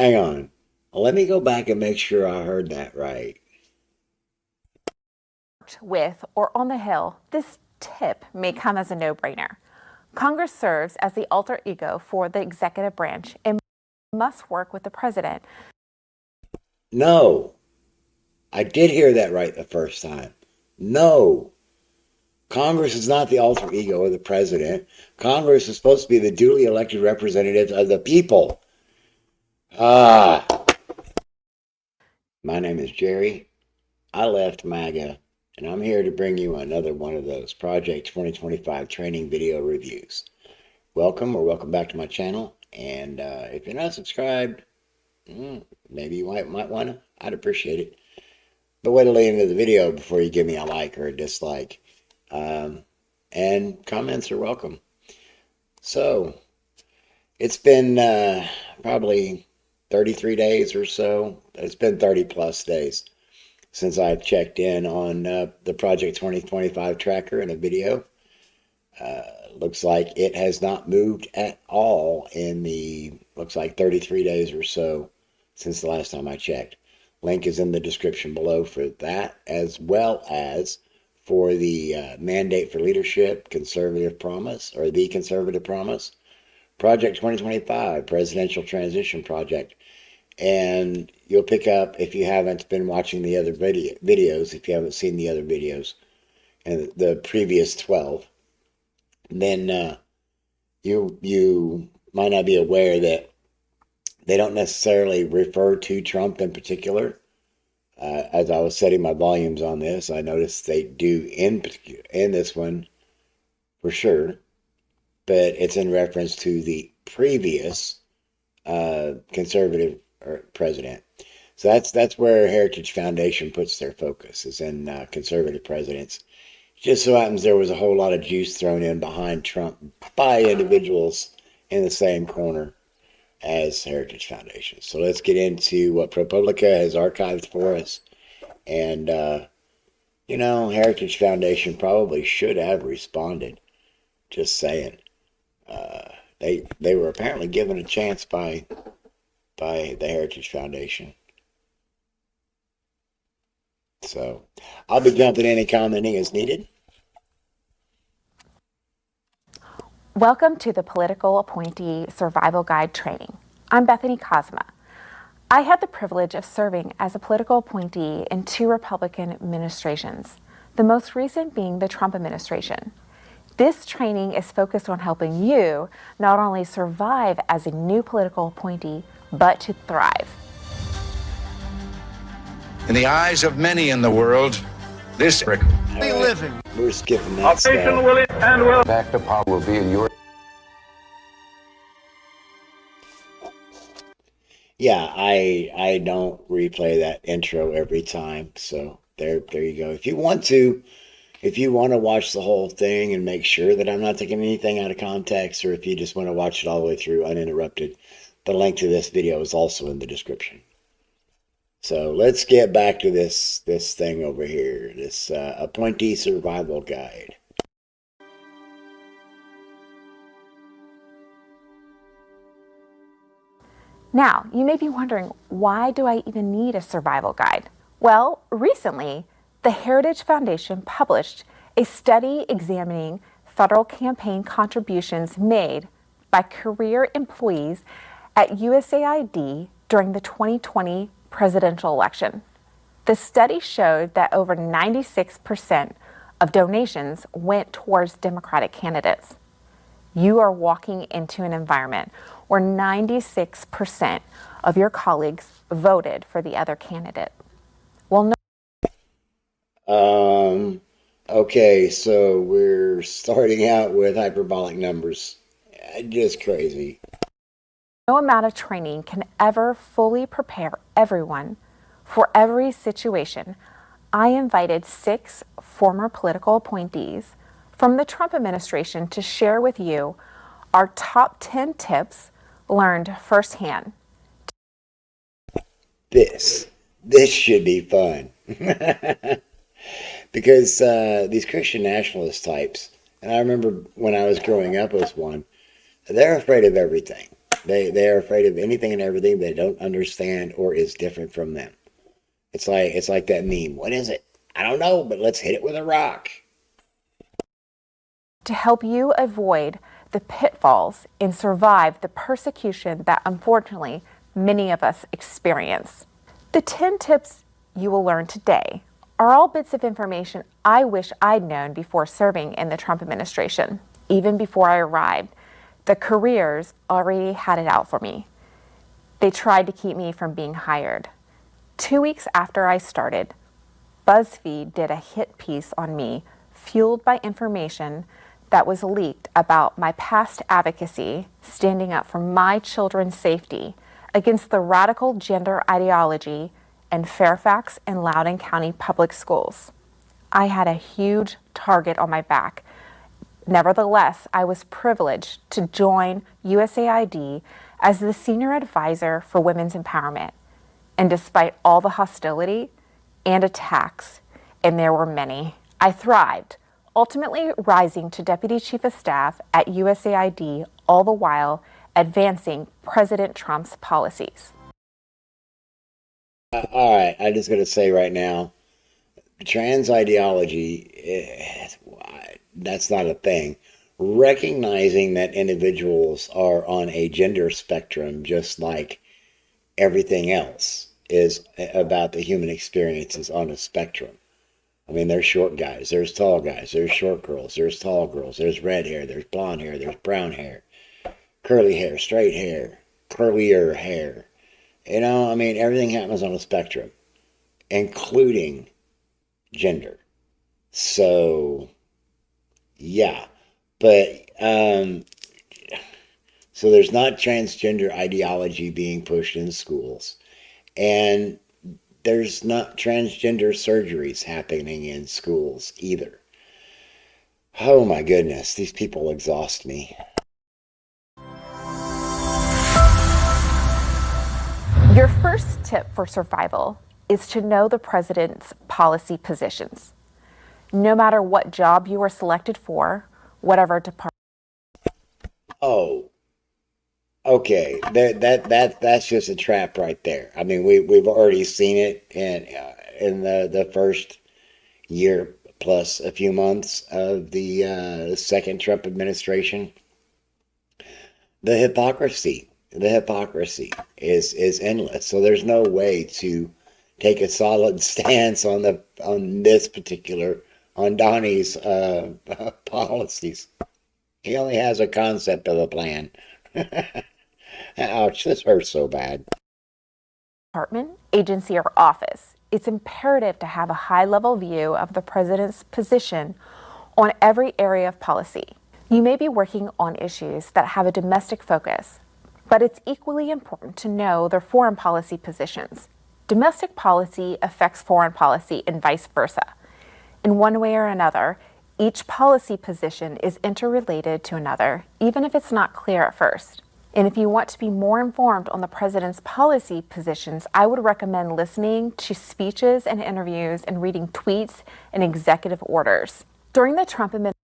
Hang on. Let me go back and make sure I heard that right. With or on the Hill, this tip may come as a no-brainer. Congress serves as the alter ego for the executive branch and must work with the president. No, I did hear that right the first time. No, Congress is not the alter ego of the president. Congress is supposed to be the duly elected representatives of the people. Ah, my name is Jerry. I left MAGA, and I'm here to bring you another one of those Project 2025 training video reviews. Welcome or welcome back to my channel. And if you're not subscribed, maybe you might want to. I'd appreciate it. But wait till the end of the video before you give me a like or a dislike. And comments are welcome. So, it's been probably 33 days or so. It's been 30 plus days since I've checked in on the Project 2025 tracker in a video. Looks like it has not moved at all in looks like 33 days or so since the last time I checked. Link is in the description below for that, as well as for the Mandate for Leadership, Conservative Promise, or the Conservative Promise, Project 2025, Presidential Transition Project. And you'll pick up, if you haven't been watching the other videos, if you haven't seen the other videos, and the previous 12, then you might not be aware that they don't necessarily refer to Trump in particular. As I was setting my volumes on this, I noticed they do in this one for sure, but it's in reference to the previous conservative president. So that's where Heritage Foundation puts their focus, is in conservative presidents. Just so happens there was a whole lot of juice thrown in behind Trump by individuals in the same corner as Heritage Foundation. So let's get into what ProPublica has archived for us. And, Heritage Foundation probably should have responded. Just saying. They were apparently given a chance by the Heritage Foundation. So I'll be jumping in and commenting as needed. Welcome to the Political Appointee Survival Guide training. I'm Bethany Cosma. I had the privilege of serving as a political appointee in 2 Republican administrations, the most recent being the Trump administration. This training is focused on helping you not only survive as a new political appointee, but to thrive. In the eyes of many in the world, this Right. living. We're skipping that stuff. Back to power will be in your. Yeah, I don't replay that intro every time. So there you go. If you want to watch the whole thing and make sure that I'm not taking anything out of context, or if you just want to watch it all the way through uninterrupted, the link to this video is also in the description. So let's get back to this thing over here, this Appointee Survival Guide. Now, you may be wondering, why do I even need a survival guide? Well, recently, the Heritage Foundation published a study examining federal campaign contributions made by career employees at USAID during the 2020 presidential election. The study showed that over 96% of donations went towards Democratic candidates. You are walking into an environment where 96% of your colleagues voted for the other candidate. Well, Okay, so we're starting out with hyperbolic numbers. Just crazy. no amount of training can ever fully prepare everyone for every situation. I invited 6 former political appointees from the Trump administration to share with you our top 10 tips learned firsthand. This should be fun. Because these Christian nationalist types, and I remember when I was growing up as one, they're afraid of everything. They're afraid of anything and everything they don't understand or is different from them. It's like that meme. What is it? I don't know, but let's hit it with a rock. To help you avoid the pitfalls and survive the persecution that unfortunately many of us experience. The 10 tips you will learn today are all bits of information I wish I'd known before serving in the Trump administration. Even before I arrived, the careers already had it out for me. They tried to keep me from being hired. 2 weeks after I started, BuzzFeed did a hit piece on me, fueled by information that was leaked about my past advocacy, standing up for my children's safety against the radical gender ideology in Fairfax and Loudoun County public schools. I had a huge target on my back. Nevertheless, I was privileged to join USAID as the senior advisor for women's empowerment. And despite all the hostility and attacks, and there were many, I thrived, ultimately rising to Deputy Chief of Staff at USAID, all the while advancing President Trump's policies. All right, I'm just going to say right now, trans ideology, that's not a thing. Recognizing that individuals are on a gender spectrum, just like everything else is about the human experiences on a spectrum. I mean, there's short guys, there's tall guys, there's short girls, there's tall girls, there's red hair, there's blonde hair, there's brown hair, curly hair, straight hair, curlier hair. I mean, everything happens on a spectrum, including gender. So, yeah. But, so there's not transgender ideology being pushed in schools. And there's not transgender surgeries happening in schools either. Oh my goodness, these people exhaust me. Your first tip for survival is to know the president's policy positions. No matter what job you are selected for, whatever department. Oh, okay. That's just a trap right there. I mean, we've already seen it in the first year plus a few months of the second Trump administration. The hypocrisy is endless. So there's no way to take a solid stance on Donnie's policies. He only has a concept of a plan. Ouch, this hurts so bad. Department, agency, or office, it's imperative to have a high-level view of the president's position on every area of policy. You may be working on issues that have a domestic focus, but it's equally important to know their foreign policy positions. Domestic policy affects foreign policy and vice versa. In one way or another, each policy position is interrelated to another, even if it's not clear at first. And if you want to be more informed on the president's policy positions, I would recommend listening to speeches and interviews and reading tweets and executive orders. During the Trump administration,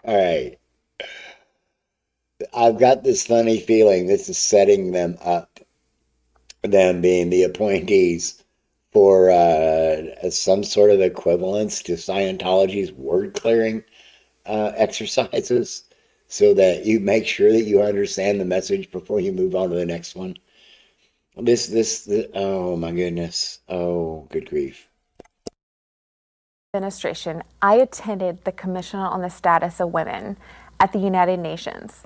all right. I've got this funny feeling this is setting them up, them being the appointees, for some sort of equivalence to Scientology's word clearing exercises, so that you make sure that you understand the message before you move on to the next one. This oh my goodness. Oh, good grief. Administration, I attended the Commission on the Status of Women at the United Nations.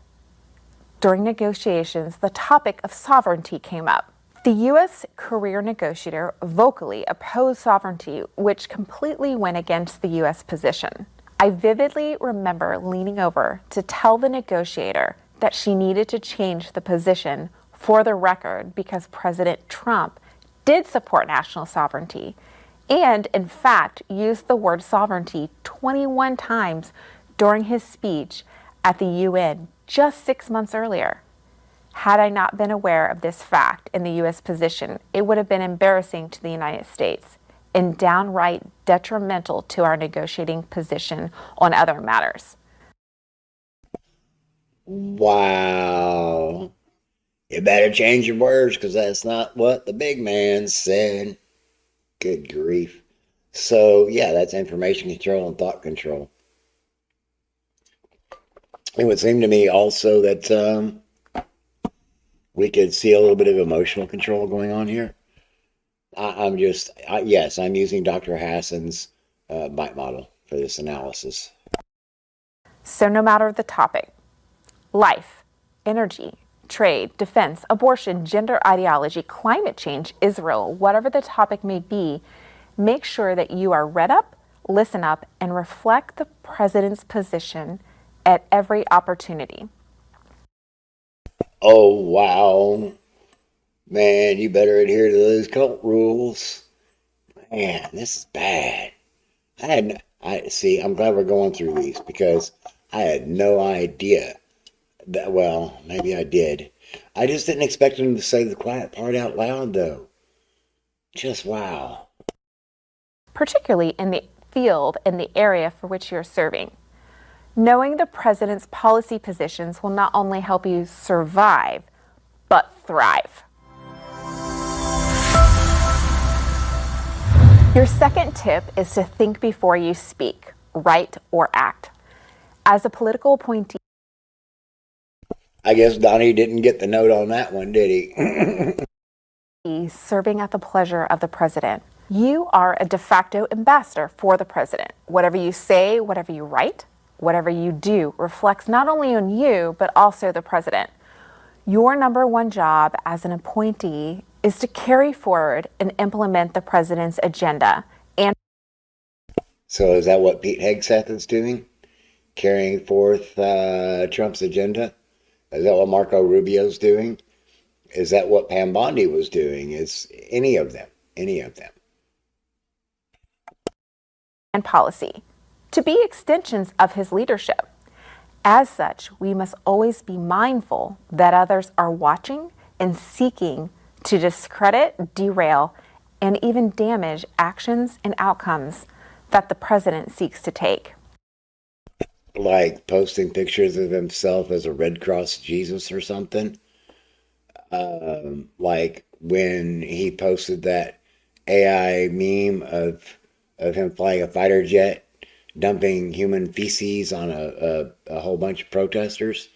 During negotiations, the topic of sovereignty came up. The U.S. career negotiator vocally opposed sovereignty, which completely went against the U.S. position. I vividly remember leaning over to tell the negotiator that she needed to change the position for the record because President Trump did support national sovereignty and, in fact, used the word sovereignty 21 times during his speech at the UN just 6 months earlier. Had I not been aware of this fact in the U.S. position, it would have been embarrassing to the United States and downright detrimental to our negotiating position on other matters. Wow. You better change your words because that's not what the big man said. Good grief. So, yeah, that's information control and thought control. It would seem to me also that we could see a little bit of emotional control going on here. Yes, I'm using Dr. Hassan's bite model for this analysis. So, no matter the topic, life, energy, trade, defense, abortion, gender ideology, climate change, Israel, whatever the topic may be, make sure that you are read up, listen up, and reflect the president's position at every opportunity. Oh, wow. Man, you better adhere to those cult rules. Man, this is bad. I see, I'm glad we're going through these because I had no idea that, well, maybe I did. I just didn't expect him to say the quiet part out loud, though. Just wow. Particularly in the field and the area for which you're serving. Knowing the president's policy positions will not only help you survive, but thrive. Your second tip is to think before you speak, write, or act. As a political appointee, I guess Donnie didn't get the note on that one, did he? serving at the pleasure of the president, you are a de facto ambassador for the president. Whatever you say, whatever you write, whatever you do reflects not only on you, but also the president. Your number one job as an appointee is to carry forward and implement the president's agenda. And So is that what Pete Hegseth is doing? Carrying forth Trump's agenda? Is that what Marco Rubio's doing? Is that what Pam Bondi was doing? Is any of them? Any of them? policy to be extensions of his leadership. As such, we must always be mindful that others are watching and seeking to discredit, derail, and even damage actions and outcomes that the president seeks to take. Like posting pictures of himself as a Red Cross Jesus or something. Like when he posted that AI meme of him flying a fighter jet, dumping human feces on a whole bunch of protesters.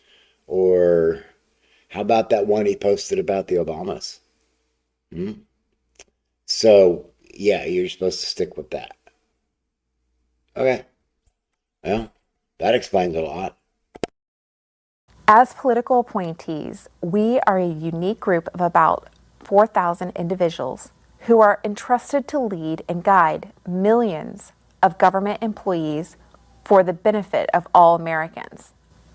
Or how about that one he posted about the Obamas? So, yeah, you're supposed to stick with that. Okay. Well, that explains a lot. As political appointees, we are a unique group of about 4,000 individuals who are entrusted to lead and guide millions of government employees for the benefit of all Americans.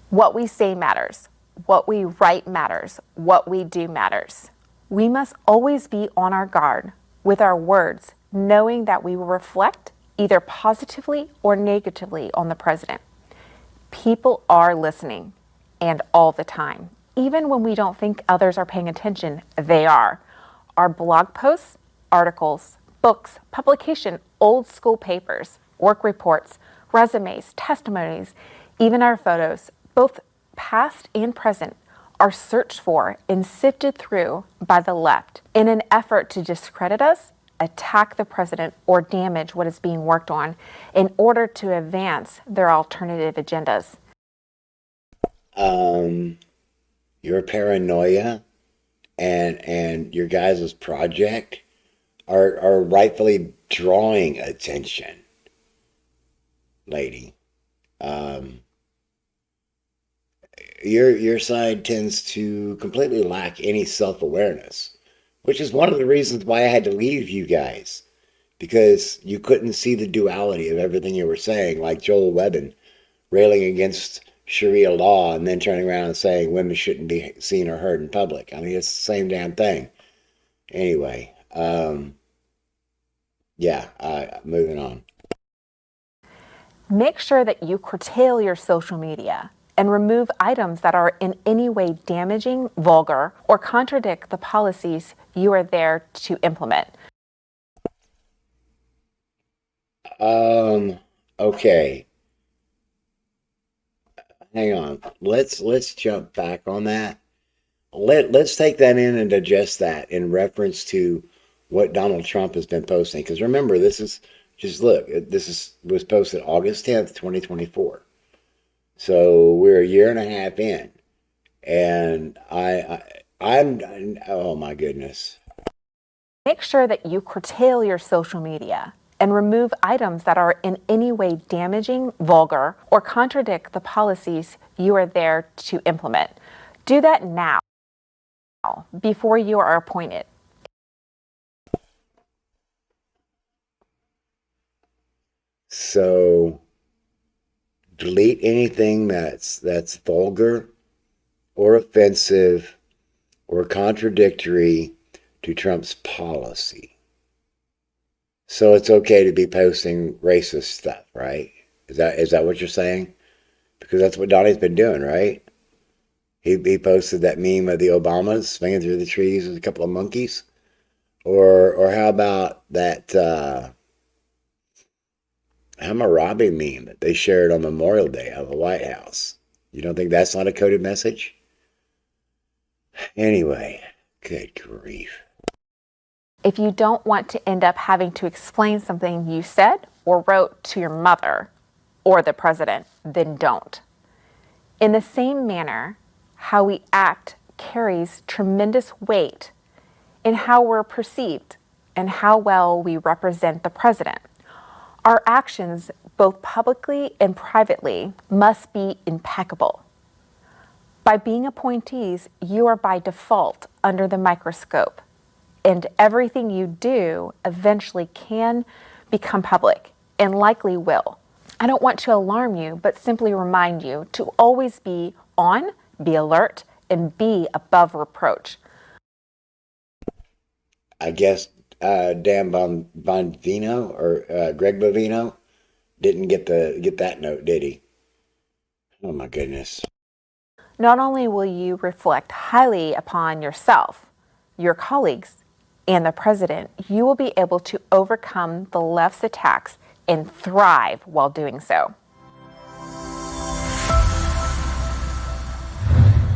What we say matters. What we write matters. What we do matters. We must always be on our guard with our words, knowing that we will reflect either positively or negatively on the president. People are listening, and all the time. Even when we don't think others are paying attention, they are. Our blog posts, articles, books, publication, old school papers, work reports, resumes, testimonies, even our photos, both past and present, are searched for and sifted through by the left in an effort to discredit us, attack the president, or damage what is being worked on in order to advance their alternative agendas. Your paranoia and your guys' project are rightfully drawing attention, lady. Your side tends to completely lack any self-awareness, which is one of the reasons why I had to leave you guys, because you couldn't see the duality of everything you were saying, like Joel Webben railing against Sharia law and then turning around and saying women shouldn't be seen or heard in public. I mean, it's the same damn thing. Anyway, moving on. Make sure that you curtail your social media and remove items that are in any way damaging, vulgar, or contradict the policies you are there to implement. Okay. hang on. Let's jump back on that. Let's take that in and digest that in reference to what Donald Trump has been posting. Because remember, this is just look. Was posted August 10th, 2024. So we're a year and a half in, and I'm oh my goodness. Make sure that you curtail your social media and remove items that are in any way damaging, vulgar, or contradict the policies you are there to implement. Do that now, before you are appointed. So delete anything that's vulgar or offensive or contradictory to Trump's policy. So it's okay to be posting racist stuff, right? Is that what you're saying? Because that's what Donnie's been doing, right? He posted that meme of the Obamas swinging through the trees with a couple of monkeys, or how about that Hammurabi meme that they shared on Memorial Day out of the White House? You don't think that's not a coded message? Anyway, good grief. If you don't want to end up having to explain something you said or wrote to your mother or the president, then don't. In the same manner, how we act carries tremendous weight in how we're perceived and how well we represent the president. Our actions, both publicly and privately, must be impeccable. By being appointees, you are by default under the microscope, and everything you do eventually can become public and likely will. I don't want to alarm you, but simply remind you to always be on, be alert, and be above reproach. I guess Dan Bonvino or Greg Bovino didn't get that note, did he? Oh my goodness. Not only will you reflect highly upon yourself, your colleagues, and the president, you will be able to overcome the left's attacks and thrive while doing so.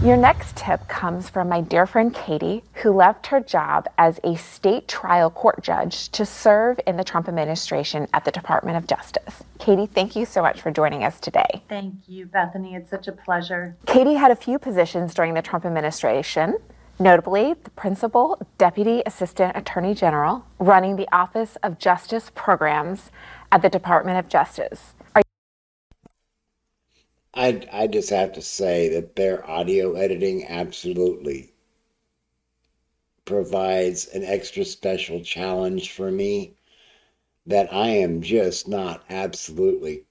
Your next tip comes from my dear friend Katie, who left her job as a state trial court judge to serve in the Trump administration at the Department of Justice. Katie, thank you so much for joining us today. Thank you, Bethany. It's such a pleasure. Katie had a few positions during the Trump administration, notably the Principal Deputy Assistant Attorney General, running the Office of Justice Programs at the Department of Justice. I just have to say that their audio editing absolutely provides an extra special challenge for me that I am just not absolutely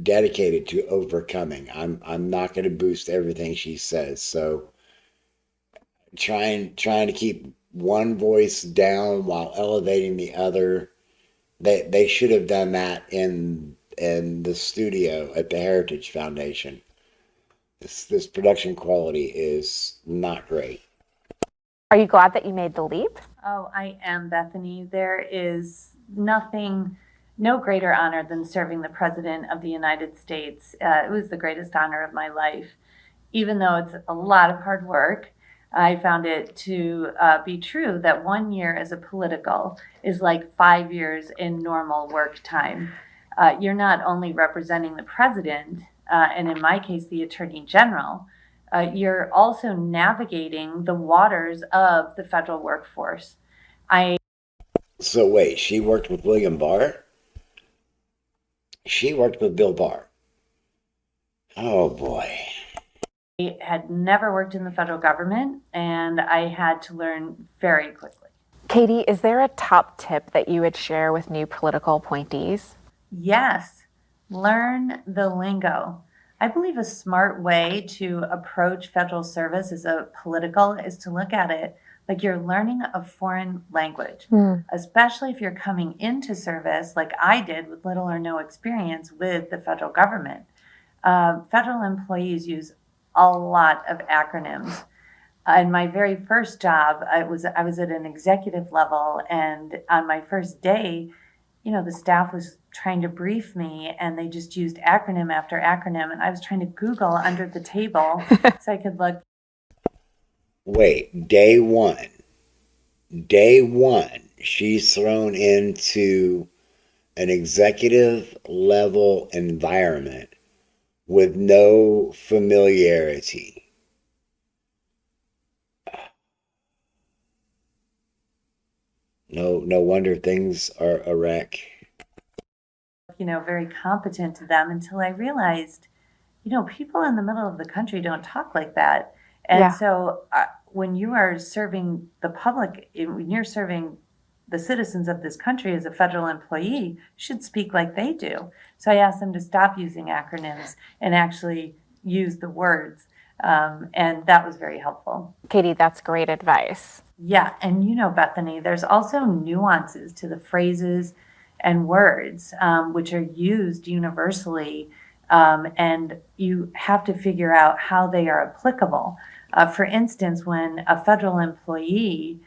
dedicated to overcoming. I'm not going to boost everything she says. So trying to keep one voice down while elevating the other. They should have done that in the studio at the Heritage Foundation. This production quality is not great. Are you glad that you made the leap? Oh, I am, Bethany. There is no greater honor than serving the President of the United States. It was the greatest honor of my life. Even though it's a lot of hard work, I found it to be true that 1 year as a political is like 5 years in normal work time. You're not only representing the president, and in my case, the attorney general, you're also navigating the waters of the federal workforce. So wait, she worked with William Barr? She worked with Bill Barr. Oh boy. I had never worked in the federal government, and I had to learn very quickly. Katie, is there a top tip that you would share with new political appointees? Yes, learn the lingo. I believe a smart way to approach federal service as a political is to look at it like you're learning a foreign language, especially if you're coming into service like I did with little or no experience with the federal government. Federal employees use a lot of acronyms. In my very first job, I was at an executive level, and on my first day, the staff was trying to brief me and they just used acronym after acronym. And I was trying to Google under the table so I could look. Wait, day one, she's thrown into an executive level environment with no familiarity. No wonder things are a wreck. Very competent to them until I realized, people in the middle of the country don't talk like that. And Yeah. so when you are serving the public, when you're serving the citizens of this country as a federal employee, you should speak like they do. So I asked them to stop using acronyms and actually use the words. And that was very helpful. Katie, that's great advice. Yeah. And Bethany, there's also nuances to the phrases and words, which are used universally. And you have to figure out how they are applicable. For instance, when a federal employee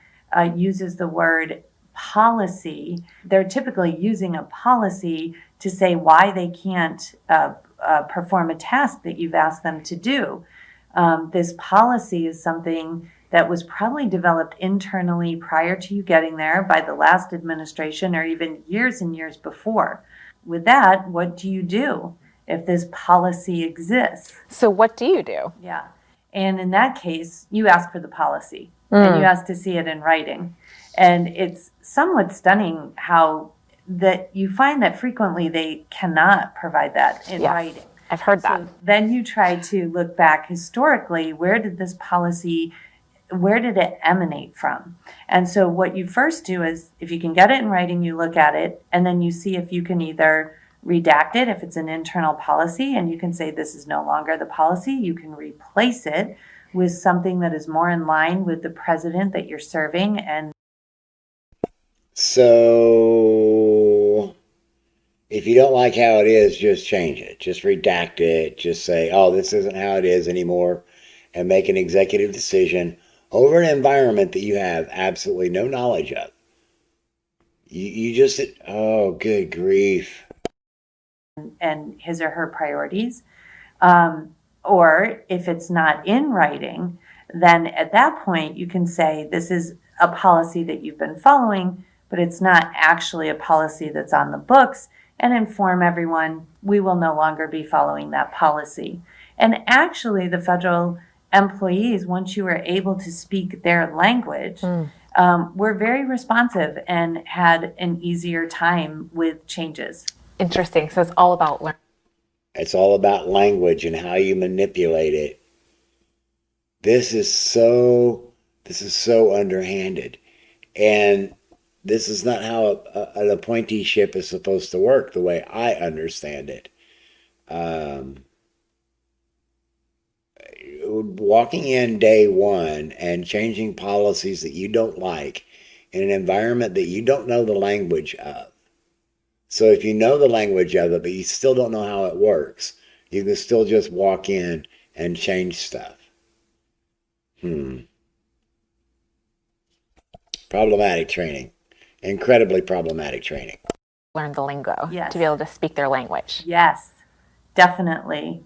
uses the word policy, they're typically using a policy to say why they can't perform a task that you've asked them to do. This policy is something that was probably developed internally prior to you getting there by the last administration or even years and years before. With that, what do you do if this policy exists? So what do you do? Yeah. And in that case, you ask for the policy and you ask to see it in writing. And it's somewhat stunning how that you find that frequently they cannot provide that in writing. I've heard that. So then you try to look back historically, where did it emanate from? And so what you first do is, if you can get it in writing, you look at it, and then you see if you can either redact it if it's an internal policy, and you can say this is no longer the policy. You can replace it with something that is more in line with the president that you're serving. And so if you don't like how it is, just change it. Just redact it. Just say, oh, this isn't how it is anymore, and make an executive decision over an environment that you have absolutely no knowledge of. You just, oh, good grief. And his or her priorities. Or if it's not in writing, then at that point you can say this is a policy that you've been following, but it's not actually a policy that's on the books, and inform everyone we will no longer be following that policy. And actually the federal employees, once you were able to speak their language, were very responsive and had an easier time with changes. Interesting. So it's all about learning. It's all about language and how you manipulate it. This is so underhanded. And this is not how an appointeeship is supposed to work, the way I understand it. Walking in day one and changing policies that you don't like in an environment that you don't know the language of. So if you know the language of it, but you still don't know how it works, you can still just walk in and change stuff. Problematic training. Incredibly problematic training. Learn the lingo Yes. to be able to speak their language. Yes, definitely.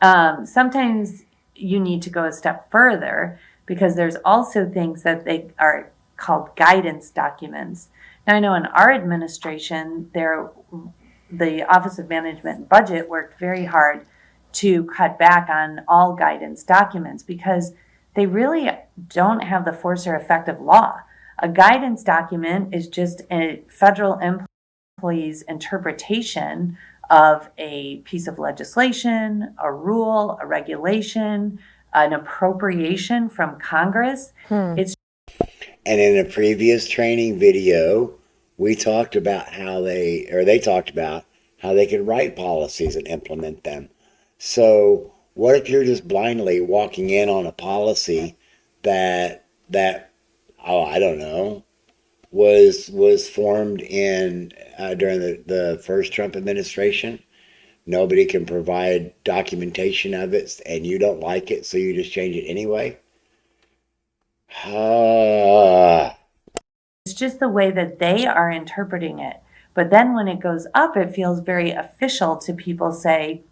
Sometimes you need to go a step further because there's also things that they are called guidance documents. Now, I know in our administration, the Office of Management and Budget worked very hard to cut back on all guidance documents because they really don't have the force or effect of law. A guidance document is just a federal employee's interpretation of a piece of legislation, a rule, a regulation, an appropriation from Congress. It's And in a previous training video, we talked about they talked about how they could write policies and implement them. So what if you're just blindly walking in on a policy that I don't know, was formed in during the first Trump administration? Nobody can provide documentation of it, and you don't like it, so you just change it anyway? just the way that they are interpreting it. But then when it goes up, it feels very official to people, say,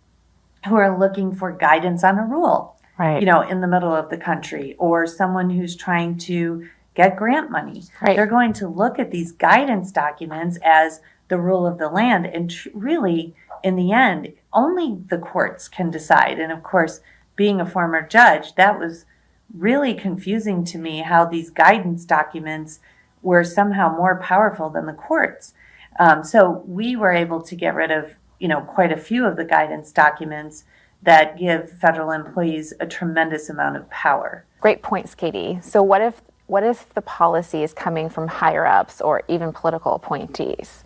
who are looking for guidance on a rule, Right. in the middle of the country, or someone who's trying to get grant money. Right. They're going to look at these guidance documents as the rule of the land. And really, in the end, only the courts can decide. And of course, being a former judge, that was really confusing to me, how these guidance documents were somehow more powerful than the courts. So we were able to get rid of, quite a few of the guidance documents that give federal employees a tremendous amount of power. Great points, Katie. So what if the policy is coming from higher ups or even political appointees?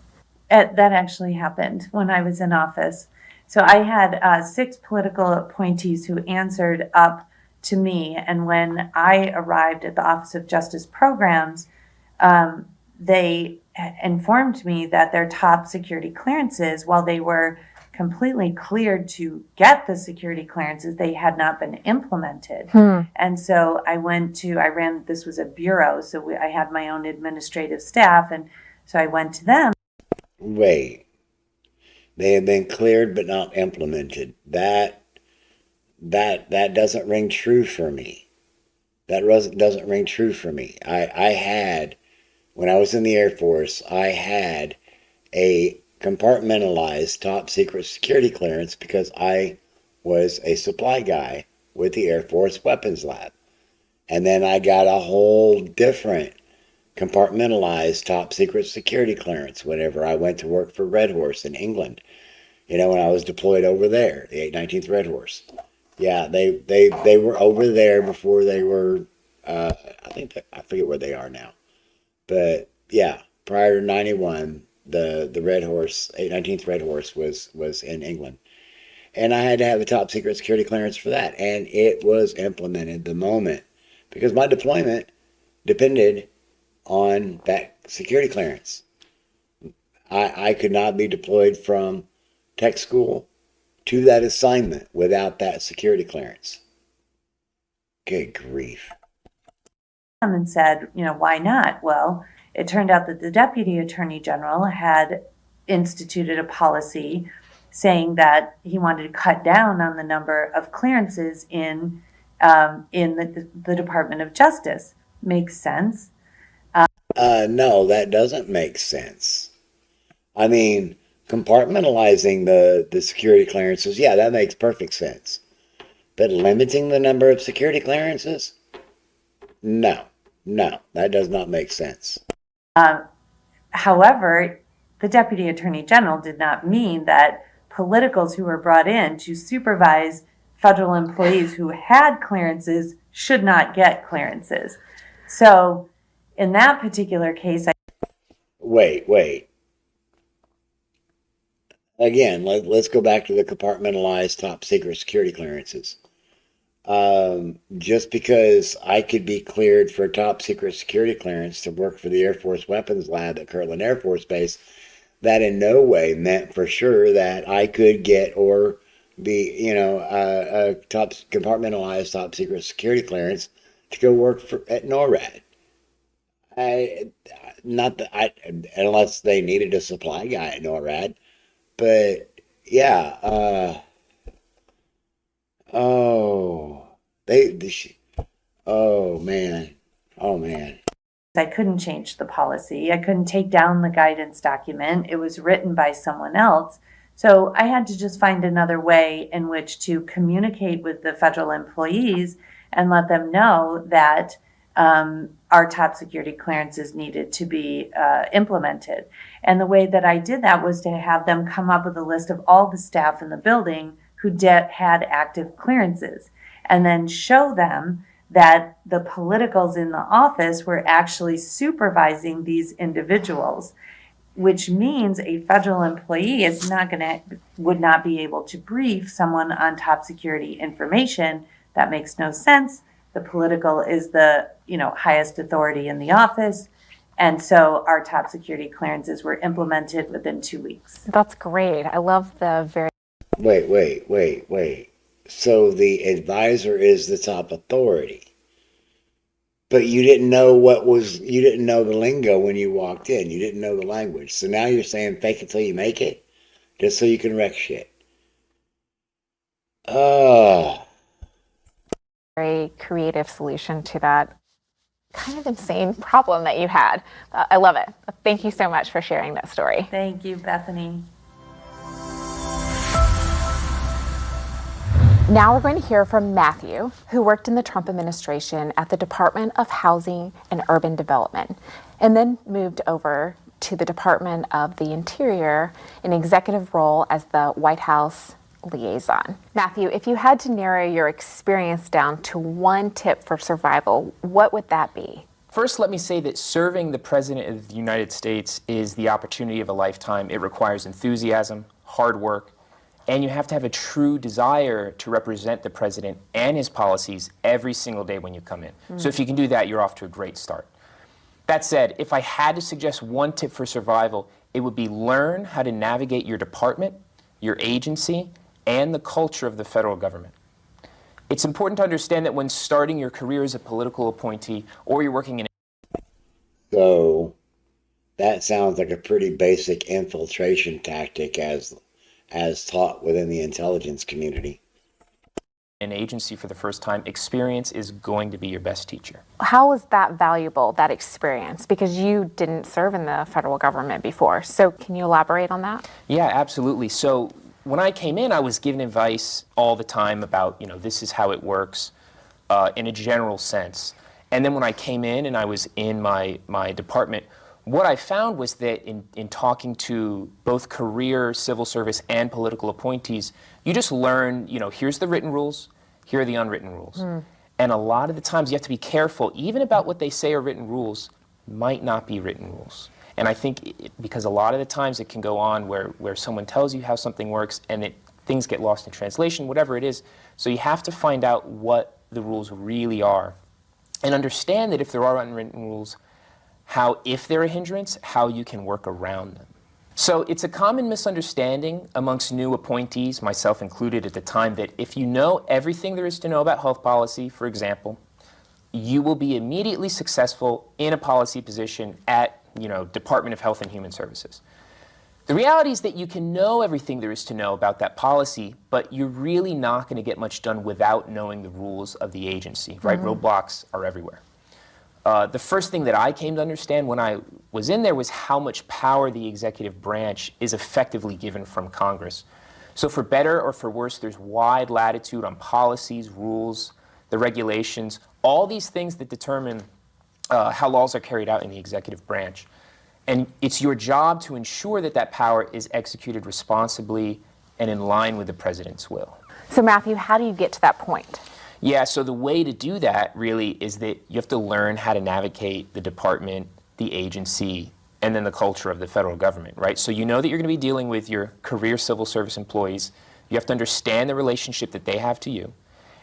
That actually happened when I was in office. So I had 6 political appointees who answered up to me. And when I arrived at the Office of Justice Programs, they informed me that their top security clearances, while they were completely cleared to get the security clearances, they had not been implemented. And so this was a bureau, so I had my own administrative staff, and so I went to them. Wait, they have been cleared but not implemented. That doesn't ring true for me. That doesn't ring true for me. I had, when I was in the Air Force, I had a compartmentalized top secret security clearance because I was a supply guy with the Air Force Weapons Lab. And then I got a whole different compartmentalized top secret security clearance whenever I went to work for Red Horse in England. When I was deployed over there, the 819th Red Horse. Yeah, they were over there before they were, I forget where they are now. But yeah, prior to 91, the Red Horse, 819th Red Horse was in England. And I had to have the top secret security clearance for that. And it was implemented the moment, because my deployment depended on that security clearance. I could not be deployed from tech school to that assignment without that security clearance. Good grief. And said, why not? Well, it turned out that the Deputy Attorney General had instituted a policy saying that he wanted to cut down on the number of clearances in the Department of Justice. Makes sense. No, that doesn't make sense. I mean, compartmentalizing the security clearances, yeah, that makes perfect sense. But limiting the number of security clearances? No, that does not make sense. However, the Deputy Attorney General did not mean that politicals who were brought in to supervise federal employees who had clearances should not get clearances. So in that particular case, Wait. Again, let's go back to the compartmentalized top secret security clearances. Just because I could be cleared for a top secret security clearance to work for the Air Force Weapons Lab at Kirtland Air Force Base, that in no way meant for sure that I could get or be, a top compartmentalized top secret security clearance to go work at NORAD. Unless they needed a supply guy at NORAD, but yeah, oh man. I couldn't change the policy. I couldn't take down the guidance document. It was written by someone else. So I had to just find another way in which to communicate with the federal employees and let them know that our top security clearances needed to be implemented. And the way that I did that was to have them come up with a list of all the staff in the building who had active clearances, and then show them that the politicals in the office were actually supervising these individuals, which means a federal employee would not be able to brief someone on top security information. That makes no sense. The political is the highest authority in the office. And so our top security clearances were implemented within 2 weeks. That's great. I love the very... Wait. So the advisor is the top authority. but you didn't know the lingo when you walked in. You didn't know the language. So now you're saying fake it till you make it, just so you can wreck shit. Oh, Very creative solution to that kind of insane problem that you had. I love it. Thank you so much for sharing that story. Thank you, Bethany. Now we're going to hear from Matthew, who worked in the Trump administration at the Department of Housing and Urban Development, and then moved over to the Department of the Interior in executive role as the White House liaison. Matthew, if you had to narrow your experience down to one tip for survival, what would that be? First, let me say that serving the President of the United States is the opportunity of a lifetime. It requires enthusiasm, hard work, and you have to have a true desire to represent the President and his policies every single day when you come in. So if you can do that, you're off to a great start. That said, if I had to suggest one tip for survival, it would be learn how to navigate your department, your agency, and the culture of the federal government. It's important to understand that when starting your career as a political appointee or you're working in so that sounds like a pretty basic infiltration tactic as taught within the intelligence community. an agency for the first time, experience is going to be your best teacher. How was that valuable, that experience? Because you didn't serve in the federal government before. So can you elaborate on that? Yeah, absolutely. So when I came in, I was given advice all the time about, this is how it works in a general sense. And then when I came in and I was in my department, what I found was that in talking to both career civil service and political appointees, you just learn, here's the written rules, here are the unwritten rules. And a lot of the times you have to be careful, even about what they say are written rules, might not be written rules. And I think because a lot of the times it can go on where someone tells you how something works and things get lost in translation, whatever it is. So you have to find out what the rules really are and understand that if there are unwritten rules, how, if they're a hindrance, how you can work around them. So it's a common misunderstanding amongst new appointees, myself included at the time, that if you know everything there is to know about health policy, for example, you will be immediately successful in a policy position at, Department of Health and Human Services. The reality is that you can know everything there is to know about that policy, but you're really not going to get much done without knowing the rules of the agency, right? Roadblocks are everywhere. The first thing that I came to understand when I was in there was how much power the executive branch is effectively given from Congress. So for better or for worse, there's wide latitude on policies, rules, the regulations, all these things that determine how laws are carried out in the executive branch. And it's your job to ensure that that power is executed responsibly and in line with the president's will. So Matthew, how do you get to that point? Yeah, so the way to do that really is that you have to learn how to navigate the department, the agency, and then the culture of the federal government, right? So you know that you're going to be dealing with your career civil service employees. You have to understand the relationship that they have to you,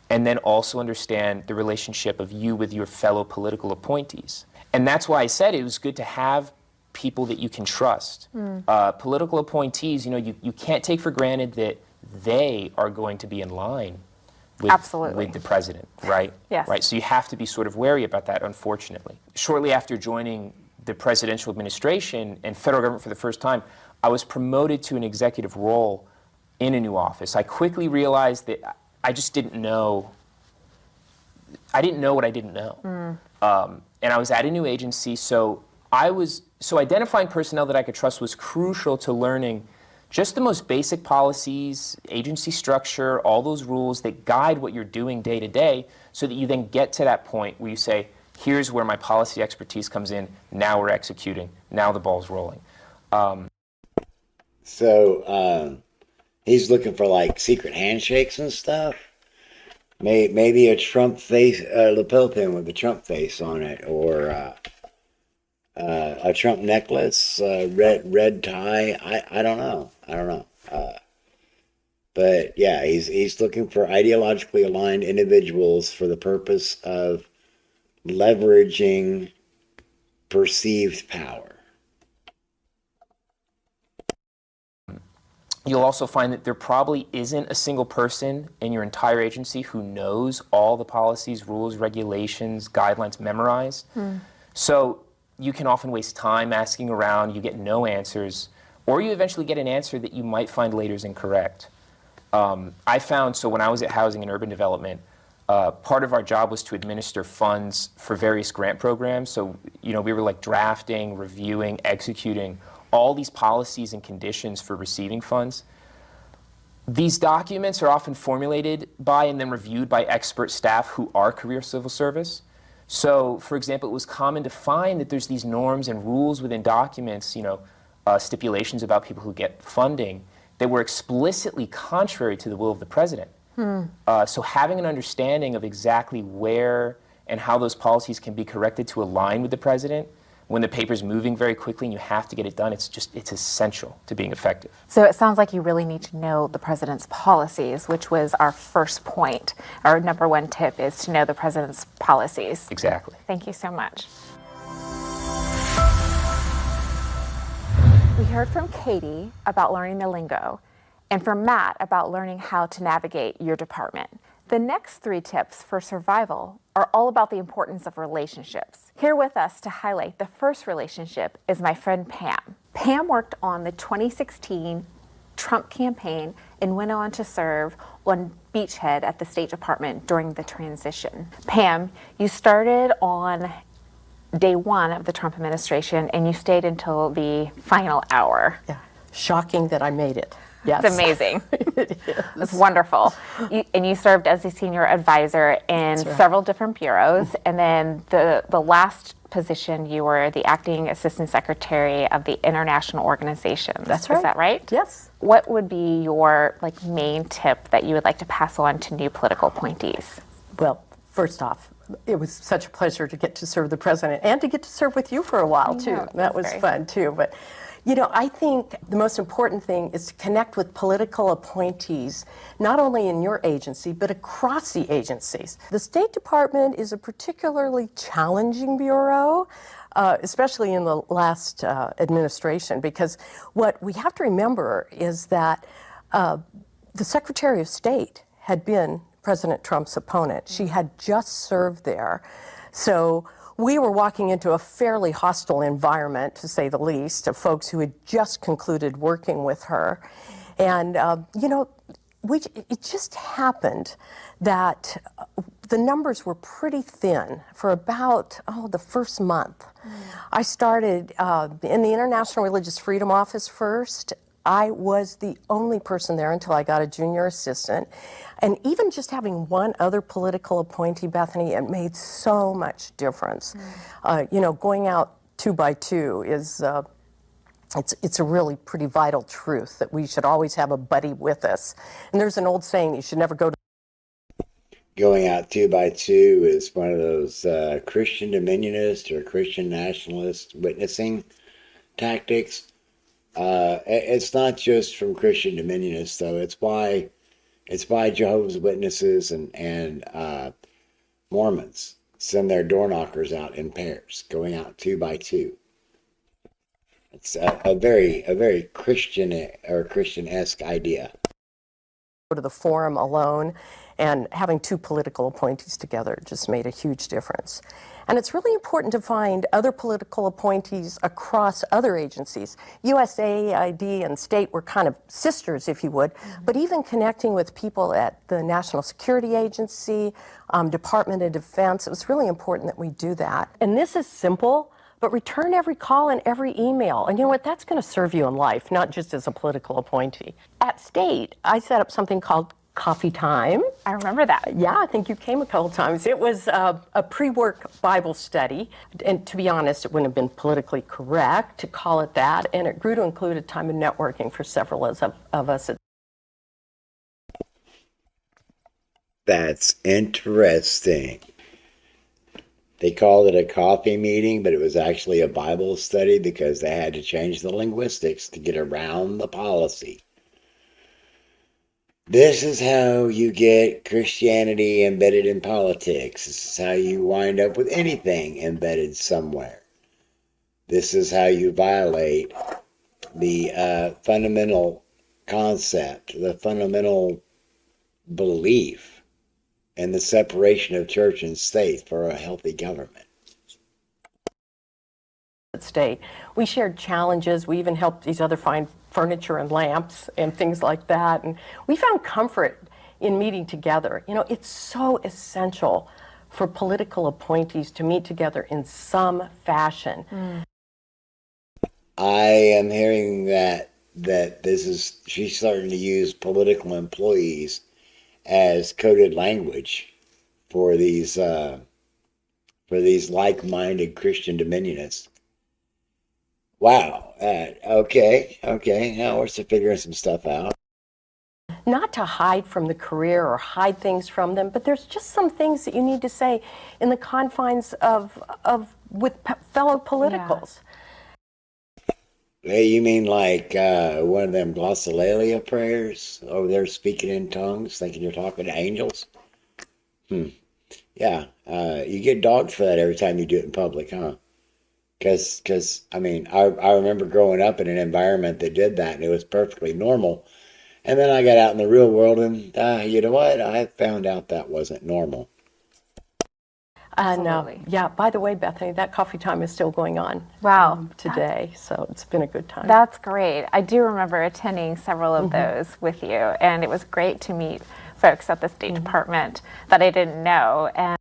and then also understand the relationship of you with your fellow political appointees. And that's why I said it was good to have people that you can trust. Political appointees, you can't take for granted that they are going to be in line with the president, right? Yes. Right. So you have to be sort of wary about that, unfortunately. Shortly after joining the presidential administration and federal government for the first time, I was promoted to an executive role in a new office. I quickly realized that I just didn't know. I didn't know what I didn't know. And I was at a new agency, so identifying personnel that I could trust was crucial to learning just the most basic policies, agency structure, all those rules that guide what you're doing day to day, so that you then get to that point where you say, here's where my policy expertise comes in, now we're executing, now the ball's rolling. So he's looking for like secret handshakes and stuff. Maybe a Trump face, lapel pin with a Trump face on it, or a Trump necklace, red tie. I don't know. But yeah, he's looking for ideologically aligned individuals for the purpose of leveraging perceived power. You'll also find that there probably isn't a single person in your entire agency who knows all the policies, rules, regulations, guidelines memorized. So you can often waste time asking around, you get no answers, or you eventually get an answer that you might find later is incorrect. I found, so when I was at Housing and Urban Development, part of our job was to administer funds for various grant programs. So, we were like drafting, reviewing, executing all these policies and conditions for receiving funds. These documents are often formulated by and then reviewed by expert staff who are career civil service. So, for example, it was common to find that there's these norms and rules within documents, stipulations about people who get funding that were explicitly contrary to the will of the president. So having an understanding of exactly where and how those policies can be corrected to align with the president when the paper's moving very quickly and you have to get it done, it's essential to being effective. So it sounds like you really need to know the president's policies, which was our first point. Our number one tip is to know the president's policies. Exactly. Thank you so much. We heard from Katie about learning the lingo and from Matt about learning how to navigate your department. The next 3 tips for survival are all about the importance of relationships. Here with us to highlight the first relationship is my friend Pam. Pam worked on the 2016 Trump campaign and went on to serve on Beachhead at the State Department during the transition. Pam, you started on day 1 of the Trump administration and you stayed until the final hour. Yeah, shocking that I made it. Yes. It's amazing. It's wonderful. And you served as a senior advisor in several different bureaus. And then the last position, you were the acting assistant secretary of the international organizations. That's right. Is that right? Yes. What would be your main tip that you would like to pass on to new political appointees? Well, first off, it was such a pleasure to get to serve the president and to get to serve with you for a while, too. That was fun, too. But I think the most important thing is to connect with political appointees, not only in your agency, but across the agencies. The State Department is a particularly challenging bureau, especially in the last administration, because what we have to remember is that the Secretary of State had been President Trump's opponent. She had just served there. So we were walking into a fairly hostile environment, to say the least, of folks who had just concluded working with her. And, it just happened that the numbers were pretty thin for about, the first month. I started in the International Religious Freedom Office first. I was the only person there until I got a junior assistant. And even just having one other political appointee, Bethany, it made so much difference. Going out 2 by 2 is, it's a really pretty vital truth that we should always have a buddy with us. And there's an old saying, you should never go to... Going out 2 by 2 is one of those Christian dominionist or Christian nationalist witnessing tactics. It's not just from Christian dominionists, though. It's by Jehovah's Witnesses and Mormons send their door knockers out in pairs, going out 2 by 2. It's a very Christian or Christian-esque idea. Go to the forum alone, and having 2 political appointees together just made a huge difference. And it's really important to find other political appointees across other agencies. USAID and state were kind of sisters, if you would, but even connecting with people at the National Security Agency, Department of Defense, it was really important that we do that. And this is simple, but return every call and every email. And you know what? That's going to serve you in life, not just as a political appointee. At state, I set up something called Coffee Time. I remember that. Yeah, I think you came a couple times. It was a pre-work Bible study. And to be honest, it wouldn't have been politically correct to call it that. And it grew to include a time of networking for several of us. That's interesting. They called it a coffee meeting, but it was actually a Bible study because they had to change the linguistics to get around the policy. This is how you get Christianity embedded in politics. This is how you wind up with anything embedded somewhere. This is how you violate the fundamental concept, the fundamental belief in the separation of church and state for a healthy government. State. We shared challenges. We even helped each other find furniture and lamps and things like that. And we found comfort in meeting together. You know, it's so essential for political appointees to meet together in some fashion. I am hearing that she's starting to use political employees as coded language for these like-minded Christian dominionists. Wow. Okay. Now we're still figuring some stuff out. Not to hide from the career or hide things from them, but there's just some things that you need to say in the confines of with fellow politicals. Hey, you mean like one of them glossolalia prayers over there speaking in tongues, thinking you're talking to angels? Yeah. You get dogged for that every time you do it in public, huh? Because I mean, I remember growing up in an environment that did that, and it was perfectly normal. And then I got out in the real world, and you know what? I found out that wasn't normal. And yeah, by the way, Bethany, that coffee time is still going on. Wow. Today, so it's been a good time. That's great. I do remember attending several of those with you, and it was great to meet folks at the State Department that I didn't know. And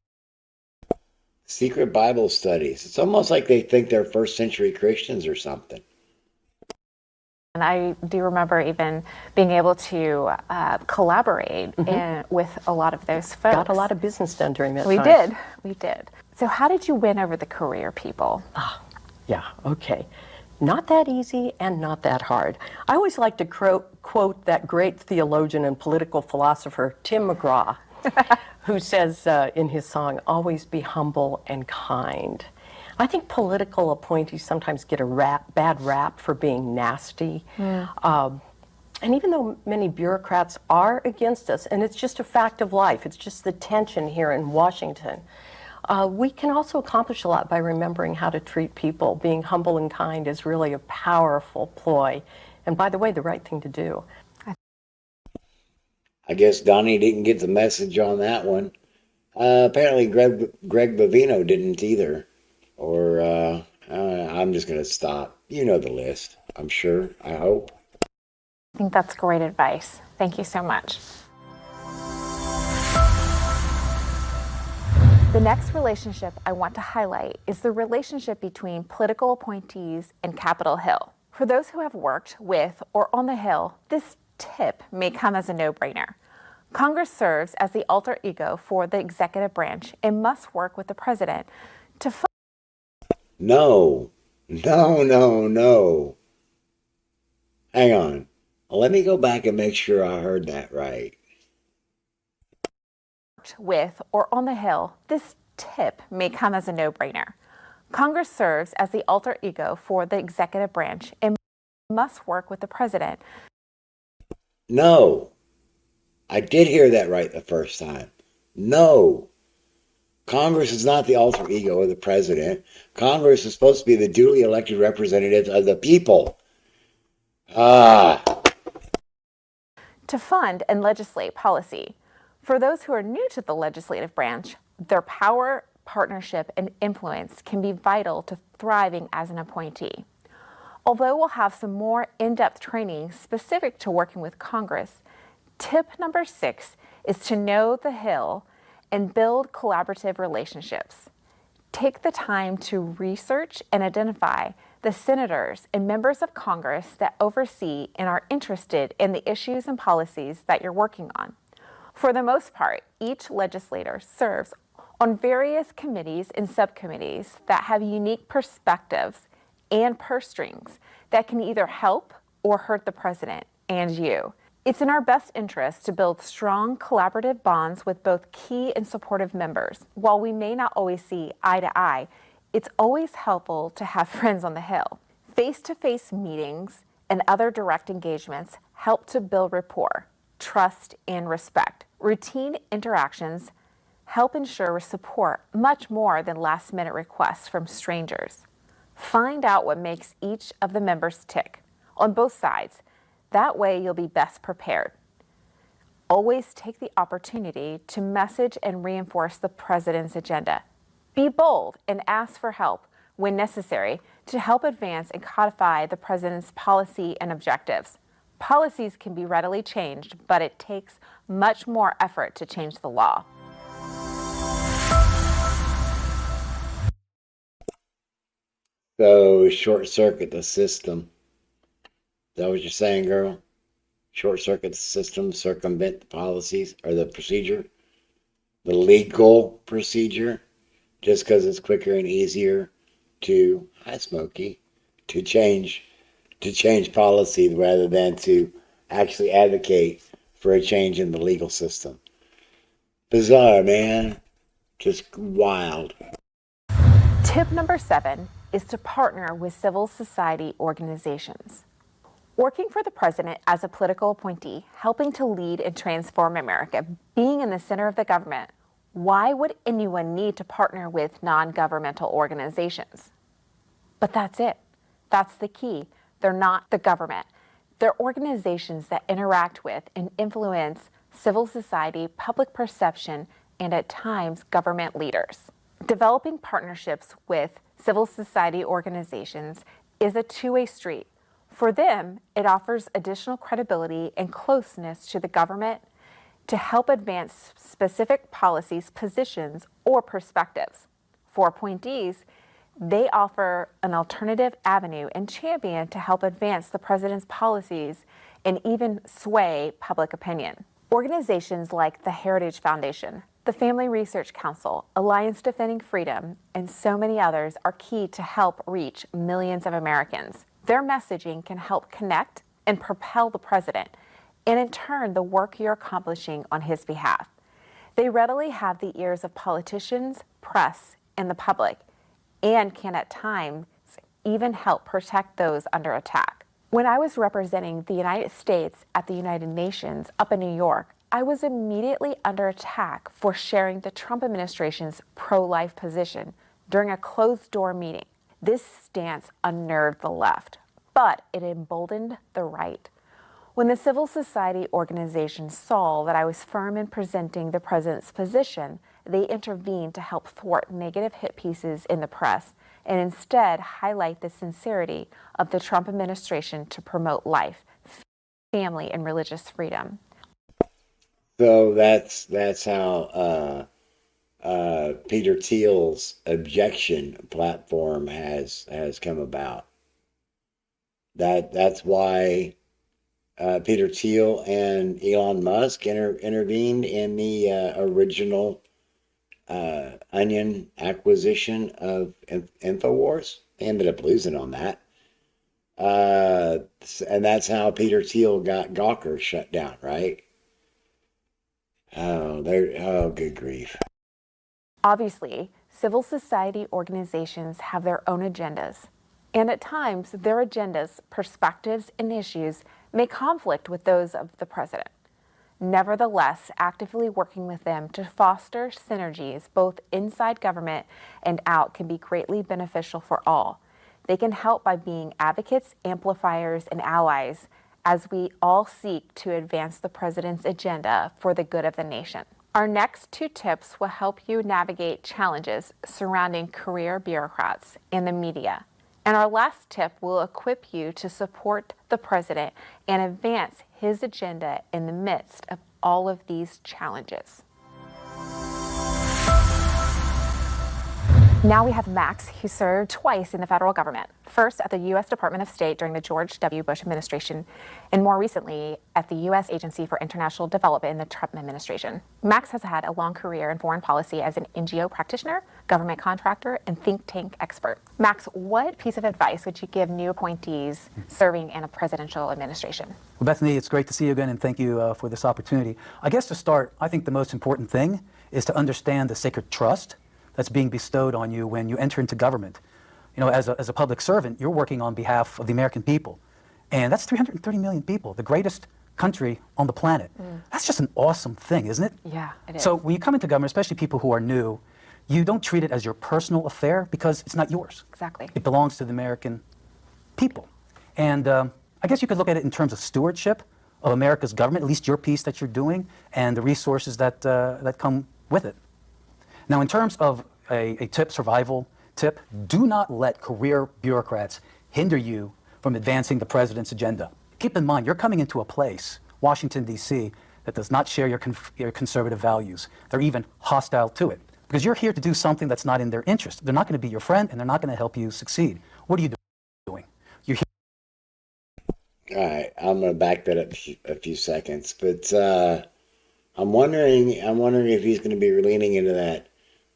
Secret Bible studies. It's almost like they think they're first century Christians or something. And I do remember even being able to collaborate with a lot of those folks. Got a lot of business done during that time. We did. So how did you win over the career people? Yeah, okay. Not that easy and not that hard. I always like to quote that great theologian and political philosopher, Tim McGraw, who says in his song, always be humble and kind. I think political appointees sometimes get a bad rap for being nasty. And even though many bureaucrats are against us, and it's just a fact of life, it's just the tension here in Washington, we can also accomplish a lot by remembering how to treat people. Being humble and kind is really a powerful ploy. And by the way, the right thing to do. I guess Donnie didn't get the message on that one. Apparently Greg Bovino didn't either. Or I'm just going to stop. You know the list, I'm sure, I hope. I think that's great advice. Thank you so much. The next relationship I want to highlight is the relationship between political appointees and Capitol Hill. For those who have worked with or on the Hill, this tip may come as a no-brainer. Congress serves as the alter ego for the executive branch and must work with the president to No. Hang on. Let me go back and make sure I heard that right. with or on the Hill, this tip may come as a no-brainer. Congress serves as the alter ego for the executive branch and must work with the president. No. I did hear that right the first time. No. Congress is not the alter ego of the president. Congress is supposed to be the duly elected representatives of the people. To fund and legislate policy. For those who are new to the legislative branch, their power, partnership, and influence can be vital to thriving as an appointee. Although we'll have some more in-depth training specific to working with Congress, tip number 6 is to know the Hill and build collaborative relationships. Take the time to research and identify the senators and members of Congress that oversee and are interested in the issues and policies that you're working on. For the most part, each legislator serves on various committees and subcommittees that have unique perspectives and purse strings that can either help or hurt the president and you. It's in our best interest to build strong collaborative bonds with both key and supportive members. While we may not always see eye to eye, it's always helpful to have friends on the Hill. Face-to-face meetings and other direct engagements help to build rapport, trust, and respect. Routine interactions help ensure support much more than last-minute requests from strangers. Find out what makes each of the members tick on both sides. That way you'll be best prepared. Always take the opportunity to message and reinforce the president's agenda. Be bold and ask for help when necessary to help advance and codify the president's policy and objectives. Policies can be readily changed, but it takes much more effort to change the law. So short circuit the system. Is that what you're saying, girl? Short circuit the system, circumvent the policies or the procedure, the legal procedure, just because it's quicker and easier to, hi Smokey, to change policy rather than to actually advocate for a change in the legal system. Bizarre, man. Just wild. Tip number 7 is to partner with civil society organizations. Working for the president as a political appointee, helping to lead and transform America, being in the center of the government, why would anyone need to partner with non-governmental organizations? But that's it. That's the key. They're not the government. They're organizations that interact with and influence civil society, public perception, and at times government leaders. Developing partnerships with civil society organizations is a two-way street. For them, it offers additional credibility and closeness to the government to help advance specific policies, positions, or perspectives. For appointees, they offer an alternative avenue and champion to help advance the president's policies and even sway public opinion. Organizations like the Heritage Foundation, the Family Research Council, Alliance Defending Freedom, and so many others are key to help reach millions of Americans. Their messaging can help connect and propel the president, and in turn, the work you're accomplishing on his behalf. They readily have the ears of politicians, press, and the public, and can at times even help protect those under attack. When I was representing the United States at the United Nations up in New York, I was immediately under attack for sharing the Trump administration's pro-life position during a closed-door meeting. This stance unnerved the left, but it emboldened the right. When the civil society organizations saw that I was firm in presenting the president's position, they intervened to help thwart negative hit pieces in the press and instead highlight the sincerity of the Trump administration to promote life, family, and religious freedom. So that's how Peter Thiel's objection platform has come about. That's why Peter Thiel and Elon Musk intervened in the original Onion acquisition of InfoWars. They ended up losing on that. And that's how Peter Thiel got Gawker shut down, right? Oh, good grief. Obviously, civil society organizations have their own agendas, and at times their agendas, perspectives, and issues may conflict with those of the president. Nevertheless, actively working with them to foster synergies both inside government and out can be greatly beneficial for all. They can help by being advocates, amplifiers, and allies as we all seek to advance the president's agenda for the good of the nation. Our next 2 tips will help you navigate challenges surrounding career bureaucrats and the media. And our last tip will equip you to support the president and advance his agenda in the midst of all of these challenges. Now we have Max, who served twice in the federal government. First at the U.S. Department of State during the George W. Bush administration, and more recently at the U.S. Agency for International Development in the Trump administration. Max has had a long career in foreign policy as an NGO practitioner, government contractor, and think tank expert. Max, what piece of advice would you give new appointees serving in a presidential administration? Well, Bethany, it's great to see you again, and thank you for this opportunity. I guess to start, I think the most important thing is to understand the sacred trust that's being bestowed on you when you enter into government. You know, as a public servant, you're working on behalf of the American people. And that's 330 million people, the greatest country on the planet. That's just an awesome thing, isn't it? Yeah, it is. So when you come into government, especially people who are new, you don't treat it as your personal affair because it's not yours. Exactly. It belongs to the American people. And I I guess you could look at it in terms of stewardship of America's government, at least your piece that you're doing, and the resources that come with it. Now, in terms of a tip, survival tip, do not let career bureaucrats hinder you from advancing the president's agenda. Keep in mind, you're coming into a place, Washington, D.C., that does not share your conservative values. They're even hostile to it, because you're here to do something that's not in their interest. They're not going to be your friend, and they're not going to help you succeed. What are you doing? You're here. All right, I'm going to back that up a few seconds, but I'm wondering if he's going to be leaning into that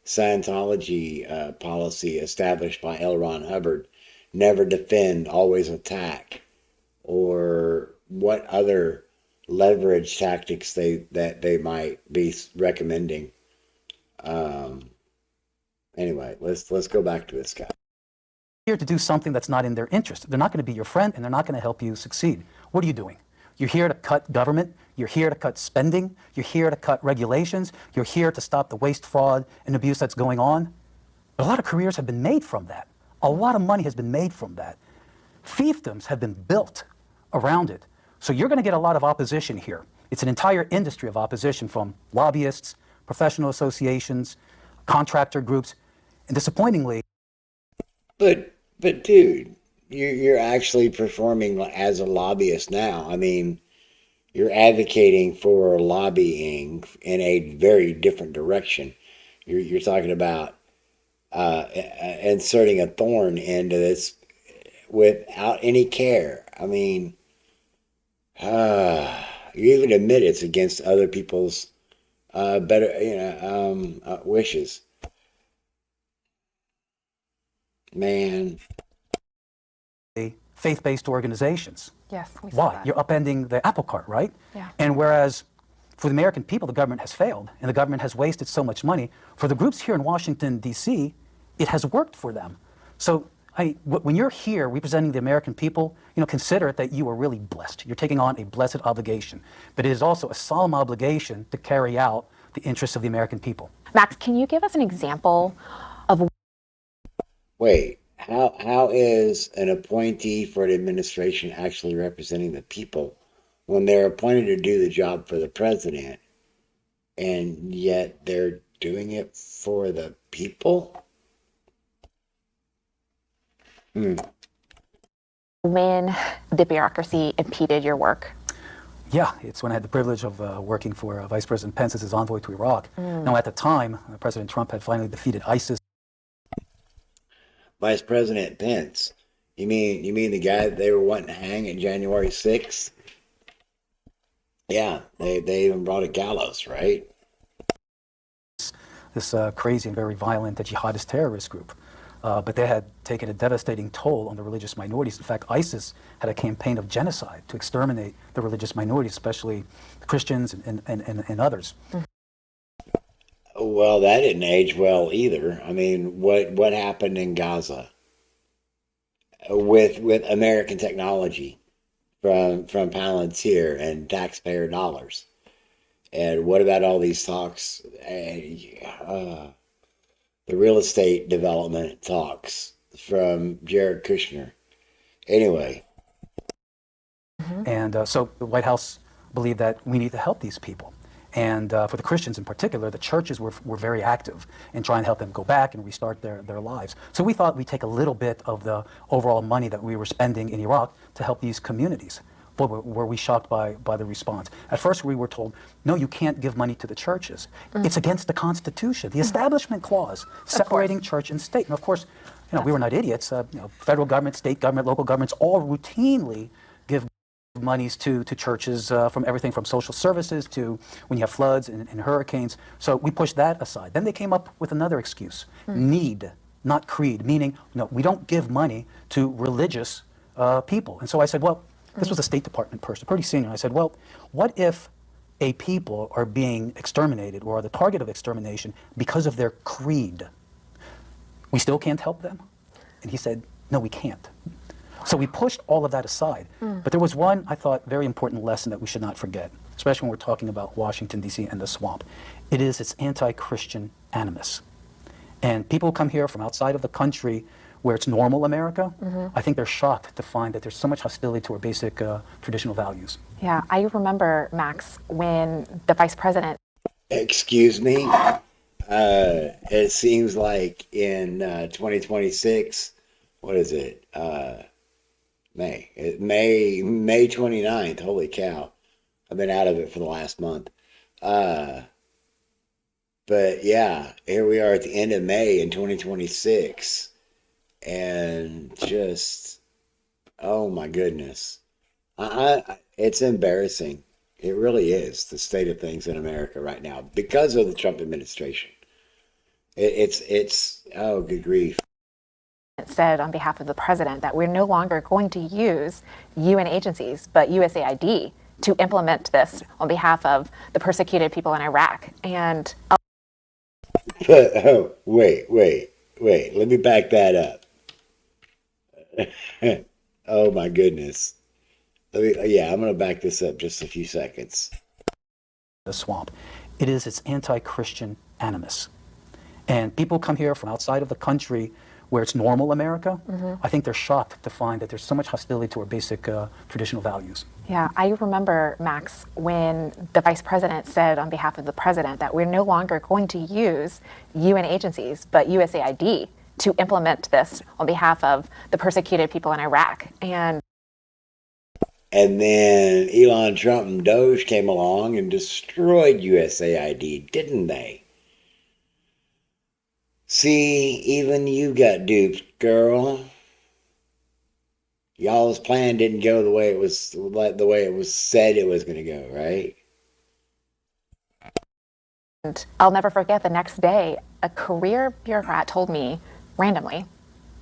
Scientology policy established by L. Ron Hubbard, never defend, always attack, or what other leverage tactics they might be recommending. Anyway, let's go back to this guy. Here to do something that's not in their interest. They're not going to be your friend, and they're not going to help you succeed. What are you doing? You're here to cut government. You're here to cut spending. You're here to cut regulations. You're here to stop the waste, fraud, and abuse that's going on. But a lot of careers have been made from that. A lot of money has been made from that. Fiefdoms have been built around it. So you're going to get a lot of opposition here. It's an entire industry of opposition from lobbyists, professional associations, contractor groups, and disappointingly. But dude, you're actually performing as a lobbyist now. I mean, you're advocating for lobbying in a very different direction. You're talking about inserting a thorn into this without any care. I mean, you even admit it's against other people's wishes. Man. Faith-based organizations. Yes, we saw Why? that. You're upending the apple cart, right? Yeah. And whereas for the American people, the government has failed, and the government has wasted so much money, for the groups here in Washington, D.C., it has worked for them. So when you're here representing the American people, consider it that you are really blessed. You're taking on a blessed obligation. But it is also a solemn obligation to carry out the interests of the American people. Max, can you give us an example of... Wait, how is an appointee for an administration actually representing the people when they're appointed to do the job for the president, and yet they're doing it for the people? when the bureaucracy impeded your work? Yeah, it's when I had the privilege of working for Vice President Pence as his envoy to Iraq. Now, at the time, President Trump had finally defeated ISIS. Vice President Pence. You mean the guy that they were wanting to hang at January 6th? Yeah, they even brought a gallows, right? This crazy and very violent jihadist terrorist group. But they had taken a devastating toll on the religious minorities. In fact, ISIS had a campaign of genocide to exterminate the religious minorities, especially Christians and others. Well, that didn't age well either. I mean, what happened in Gaza with American technology from Palantir and taxpayer dollars? And what about all these talks, the real estate development talks from Jared Kushner? Anyway. And so the White House believed that we need to help these people. And for the Christians in particular, the churches were very active in trying to help them go back and restart their lives. So we thought we'd take a little bit of the overall money that we were spending in Iraq to help these communities. Boy, were we shocked by the response. At first we were told, no, you can't give money to the churches. It's against the Constitution, the Establishment Clause, separating church and state. And of course, we were not idiots. Federal government, state government, local governments all routinely give monies to churches from everything from social services to when you have floods and hurricanes. So we pushed that aside. Then they came up with another excuse, need, not creed, meaning we don't give money to religious people. And so I said, well, this was a State Department person, pretty senior. I said, well, what if a people are being exterminated or are the target of extermination because of their creed? We still can't help them? And he said, no, we can't. So we pushed all of that aside. But there was one, I thought, very important lesson that we should not forget, especially when we're talking about Washington, D.C. and the swamp. It is its anti-Christian animus. And people come here from outside of the country where it's normal America, I think they're shocked to find that there's so much hostility to our basic traditional values. Yeah, I remember, Max, when the vice president. Excuse me? It seems like in 2026, what is it? May 29th. Holy cow. I've been out of it for the last month. But yeah, here we are at the end of May in 2026. And just, oh my goodness. It's embarrassing. It really is the state of things in America right now because of the Trump administration. It's oh, good grief. Said on behalf of the president that we're no longer going to use UN agencies, but USAID to implement this on behalf of the persecuted people in Iraq. And But, oh, wait. Let me back that up. Oh my goodness. I'm going to back this up just a few seconds. The swamp. It is its anti-Christian animus. And people come here from outside of the country where it's normal America. I think they're shocked to find that there's so much hostility to our basic traditional values. yeah, I remember, Max, when the vice president said on behalf of the president that we're no longer going to use UN agencies, but USAID to implement this on behalf of the persecuted people in Iraq. And then Elon Trump and Doge came along and destroyed USAID, didn't they? See, even you got duped, girl. Y'all's plan didn't go the way it was said it was going to go, right? And I'll never forget the next day, a career bureaucrat told me randomly,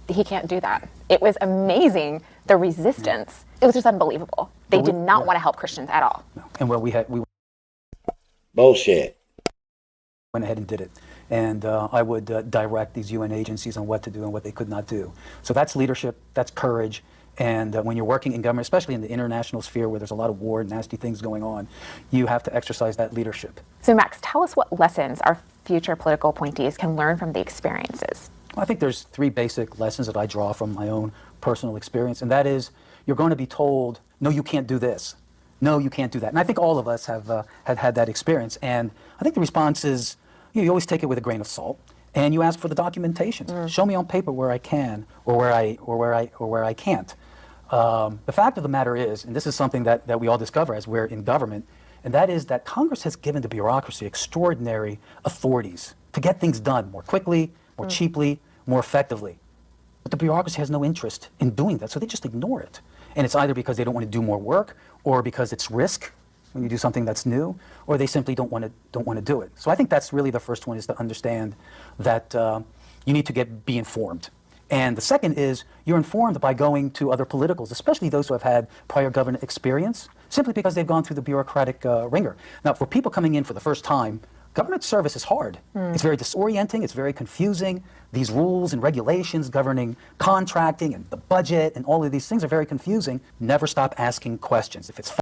he can't do that. It was amazing, the resistance. It was just unbelievable. They did not want to help Christians at all. No. And well, we Bullshit. went ahead and did it. And I would direct these UN agencies on what to do and what they could not do. So that's leadership, that's courage. And when you're working in government, especially in the international sphere where there's a lot of war and nasty things going on, you have to exercise that leadership. So Max, tell us what lessons our future political appointees can learn from the experiences. I think there's three basic lessons that I draw from my own personal experience, and that is you're going to be told, no, you can't do this. No, you can't do that. And I think all of us have had that experience. And I think the response is, you always take it with a grain of salt, and you ask for the documentation. Show me on paper where I can or where I can't. The fact of the matter is, and this is something that we all discover as we're in government, and that is that Congress has given the bureaucracy extraordinary authorities to get things done more quickly, more cheaply, more effectively. But the bureaucracy has no interest in doing that, so they just ignore it. And it's either because they don't want to do more work, or because it's risk when you do something that's new, or they simply don't want to do it. So I think that's really the first one, is to understand that you need to be informed. And the second is you're informed by going to other politicals, especially those who have had prior government experience, simply because they've gone through the bureaucratic ringer. Now, for people coming in for the first time, government service is hard. It's very disorienting, it's very confusing. These rules and regulations governing contracting and the budget and all of these things are very confusing. Never stop asking questions. If it's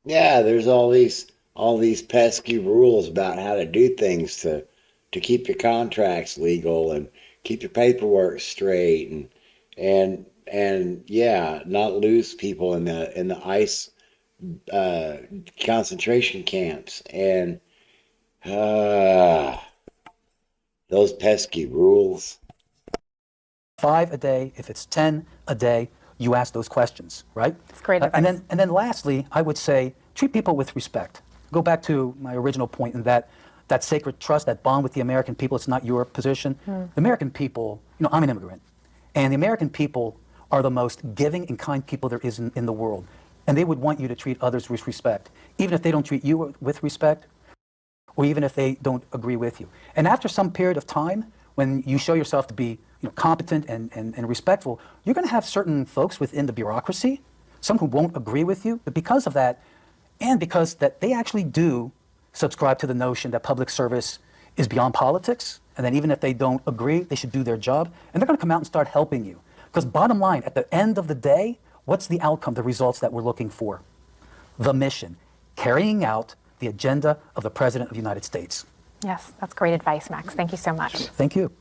Yeah, there's all these pesky rules about how to do things to keep your contracts legal and keep your paperwork straight and yeah, not lose people in the ICE concentration camps and those pesky rules. 5 a day, if it's 10 a day, you ask those questions, right? It's great advice. And then lastly, I would say treat people with respect. Go back to my original point in that sacred trust, that bond with the American people. It's not your position. The American people, I'm an immigrant, and the American people are the most giving and kind people there is in the world. And they would want you to treat others with respect, even if they don't treat you with respect, or even if they don't agree with you. And after some period of time, when you show yourself to be competent and respectful, you're going to have certain folks within the bureaucracy, some who won't agree with you, but because of that, and because that they actually do subscribe to the notion that public service is beyond politics, and that even if they don't agree, they should do their job, and they're going to come out and start helping you. Because bottom line, at the end of the day, what's the outcome, the results that we're looking for? The mission, carrying out the agenda of the President of the United States. Yes, that's great advice, Max. Thank you so much. Thank you.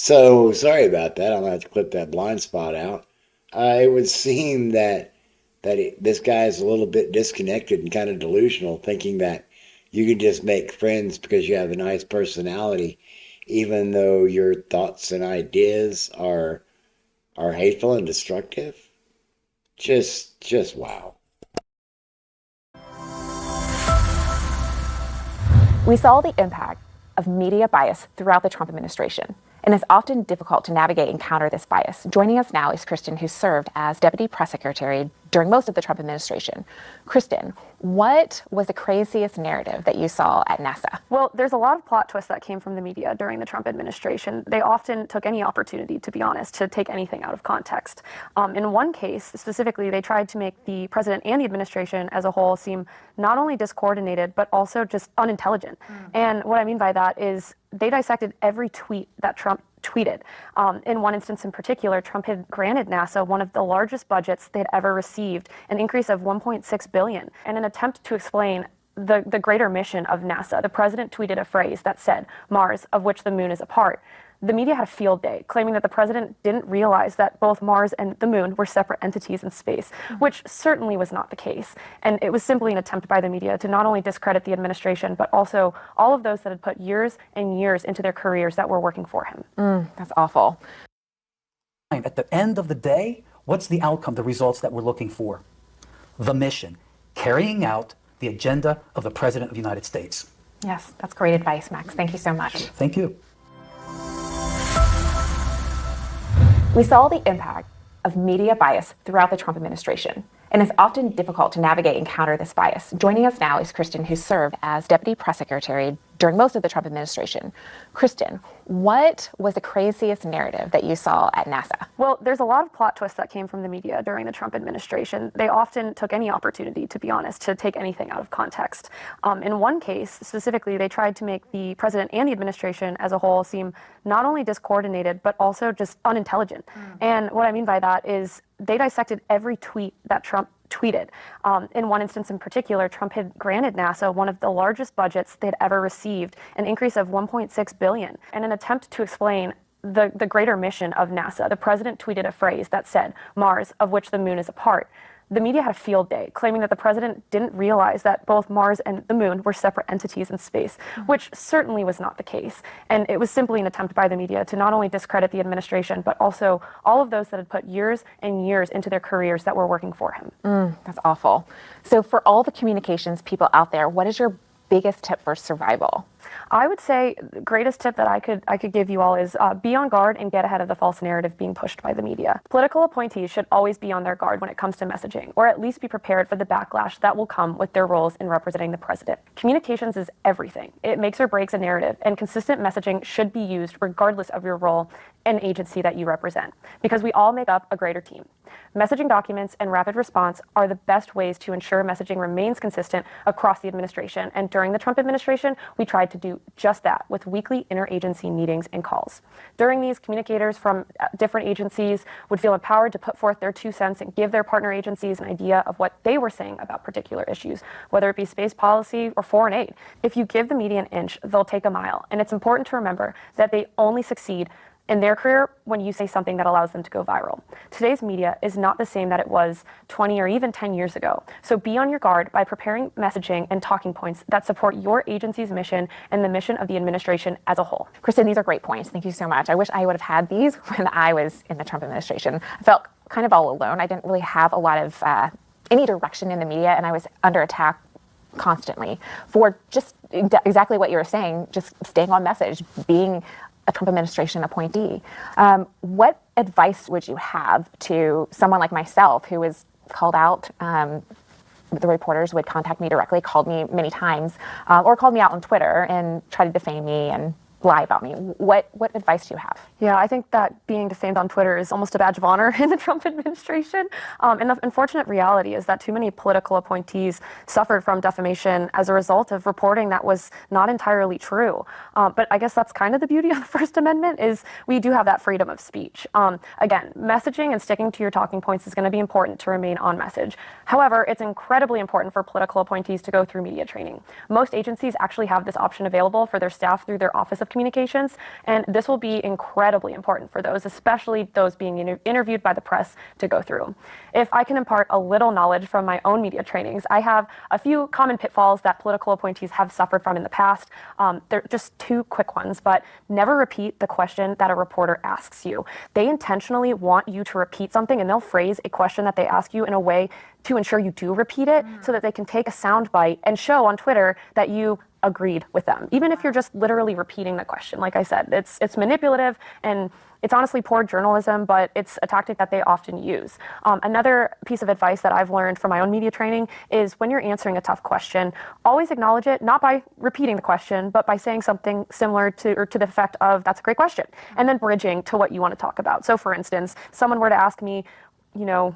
So sorry about that. I'm gonna have to clip that blind spot out. It would seem this guy is a little bit disconnected and kind of delusional, thinking that you can just make friends because you have a nice personality, even though your thoughts and ideas are hateful and destructive. Just wow. We saw the impact of media bias throughout the Trump administration, and it's often difficult to navigate and counter this bias. Joining us now is Kristen, who served as Deputy Press Secretary during most of the Trump administration. Kristen, what was the craziest narrative that you saw at NASA? Well, there's a lot of plot twists that came from the media during the Trump administration. They often took any opportunity, to be honest, to take anything out of context. In one case, specifically, they tried to make the president and the administration as a whole seem not only discoordinated, but also just unintelligent. And what I mean by that is they dissected every tweet that Trump tweeted. In one instance in particular, Trump had granted NASA one of the largest budgets they'd ever received, an increase of $1.6 billion. In an attempt to explain the greater mission of NASA, the president tweeted a phrase that said, "Mars, of which the moon is a part." The media had a field day, claiming that the president didn't realize that both Mars and the moon were separate entities in space, which certainly was not the case. And it was simply an attempt by the media to not only discredit the administration, but also all of those that had put years and years into their careers that were working for him. That's awful. At the end of the day, what's the outcome, the results that we're looking for? The mission, carrying out the agenda of the President of the United States. Yes, that's great advice, Max. Thank you so much. Thank you. We saw the impact of media bias throughout the Trump administration, and it's often difficult to navigate and counter this bias. Joining us now is Kristen, who served as Deputy Press Secretary during most of the Trump administration. Kristen, what was the craziest narrative that you saw at NASA? Well, there's a lot of plot twists that came from the media during the Trump administration. They often took any opportunity, to be honest, to take anything out of context. In one case, specifically, they tried to make the president and the administration as a whole seem not only discoordinated, but also just unintelligent. And what I mean by that is they dissected every tweet that Trump tweeted. In one instance in particular, Trump had granted NASA one of the largest budgets they'd ever received, an increase of $1.6 billion. In an attempt to explain the greater mission of NASA, the president tweeted a phrase that said, "Mars, of which the moon is a part." The media had a field day, claiming that the president didn't realize that both Mars and the moon were separate entities in space, which certainly was not the case. And it was simply an attempt by the media to not only discredit the administration, but also all of those that had put years and years into their careers that were working for him. That's awful. So for all the communications people out there, what is your biggest tip for survival? I would say the greatest tip that I could give you all is be on guard and get ahead of the false narrative being pushed by the media. Political appointees should always be on their guard when it comes to messaging, or at least be prepared for the backlash that will come with their roles in representing the president. Communications is everything. It makes or breaks a narrative, and consistent messaging should be used regardless of your role and agency that you represent, because we all make up a greater team. Messaging documents and rapid response are the best ways to ensure messaging remains consistent across the administration, and during the Trump administration, we tried to do just that with weekly interagency meetings and calls. During these, communicators from different agencies would feel empowered to put forth their 2 cents and give their partner agencies an idea of what they were saying about particular issues, whether it be space policy or foreign aid. If you give the media an inch, they'll take a mile, and it's important to remember that they only succeed in their career when you say something that allows them to go viral. Today's media is not the same that it was 20 or even 10 years ago. So be on your guard by preparing messaging and talking points that support your agency's mission and the mission of the administration as a whole. Kristen, these are great points. Thank you so much. I wish I would have had these when I was in the Trump administration. I felt kind of all alone. I didn't really have a lot of any direction in the media, and I was under attack constantly for just exactly what you were saying, just staying on message, being a Trump administration appointee. What advice would you have to someone like myself who was called out? The reporters would contact me directly, called me many times, or called me out on Twitter and tried to defame me and lie about me. What advice do you have? Yeah, I think that being defamed on Twitter is almost a badge of honor in the Trump administration. And the unfortunate reality is that too many political appointees suffered from defamation as a result of reporting that was not entirely true. But I guess that's kind of the beauty of the First Amendment, is we do have that freedom of speech. Again, messaging and sticking to your talking points is going to be important to remain on message. However, it's incredibly important for political appointees to go through media training. Most agencies actually have this option available for their staff through their Office of communications, and this will be incredibly important for those, especially those being interviewed by the press, to go through. If I can impart a little knowledge from my own media trainings, I have a few common pitfalls that political appointees have suffered from in the past. They're just two quick ones, but never repeat the question that a reporter asks you. They intentionally want you to repeat something, and they'll phrase a question that they ask you in a way to ensure you do repeat it so that they can take a sound bite and show on Twitter that you agreed with them, even if you're just literally repeating the question. Like I said, it's manipulative, and it's honestly poor journalism, but it's a tactic that they often use. Another piece of advice that I've learned from my own media training is when you're answering a tough question, always acknowledge it, not by repeating the question, but by saying something similar to, or to the effect of, "That's a great question," and then bridging to what you want to talk about. So for instance, someone were to ask me,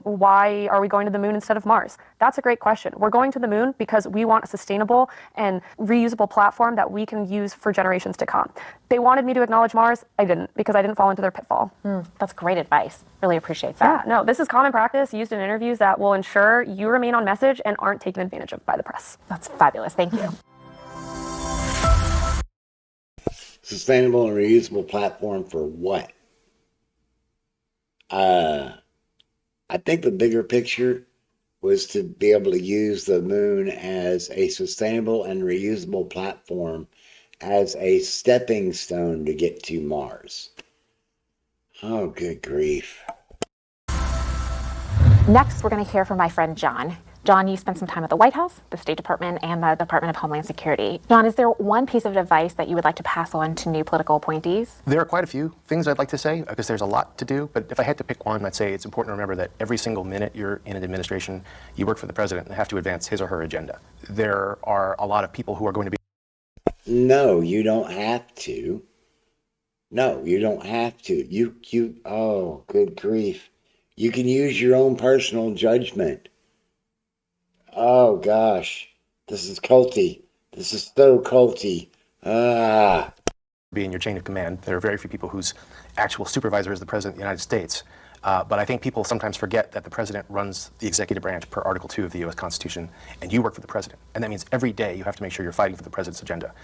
why are we going to the moon instead of Mars? That's a great question. We're going to the moon because we want a sustainable and reusable platform that we can use for generations to come. They wanted me to acknowledge Mars. I didn't, because I didn't fall into their pitfall. That's great advice. Really appreciate that. Yeah, no, this is common practice used in interviews that will ensure you remain on message and aren't taken advantage of by the press. That's fabulous. Thank you. Sustainable and reusable platform for what? I think the bigger picture was to be able to use the moon as a sustainable and reusable platform as a stepping stone to get to Mars. Oh, good grief. Next, we're going to hear from my friend John. John, you spent some time at the White House, the State Department, and the Department of Homeland Security. John, is there one piece of advice that you would like to pass on to new political appointees? There are quite a few things I'd like to say because there's a lot to do. But if I had to pick one, I'd say it's important to remember that every single minute you're in an administration, you work for the president and have to advance his or her agenda. There are a lot of people who are going to be... No, you don't have to. No, you don't have to. Oh, good grief. You can use your own personal judgment. Oh, gosh. This is culty. This is so culty. Be in your chain of command. There are very few people whose actual supervisor is the President of the United States. But I think people sometimes forget that the President runs the executive branch per Article 2 of the U.S. Constitution, and you work for the President. And that means every day you have to make sure you're fighting for the President's agenda.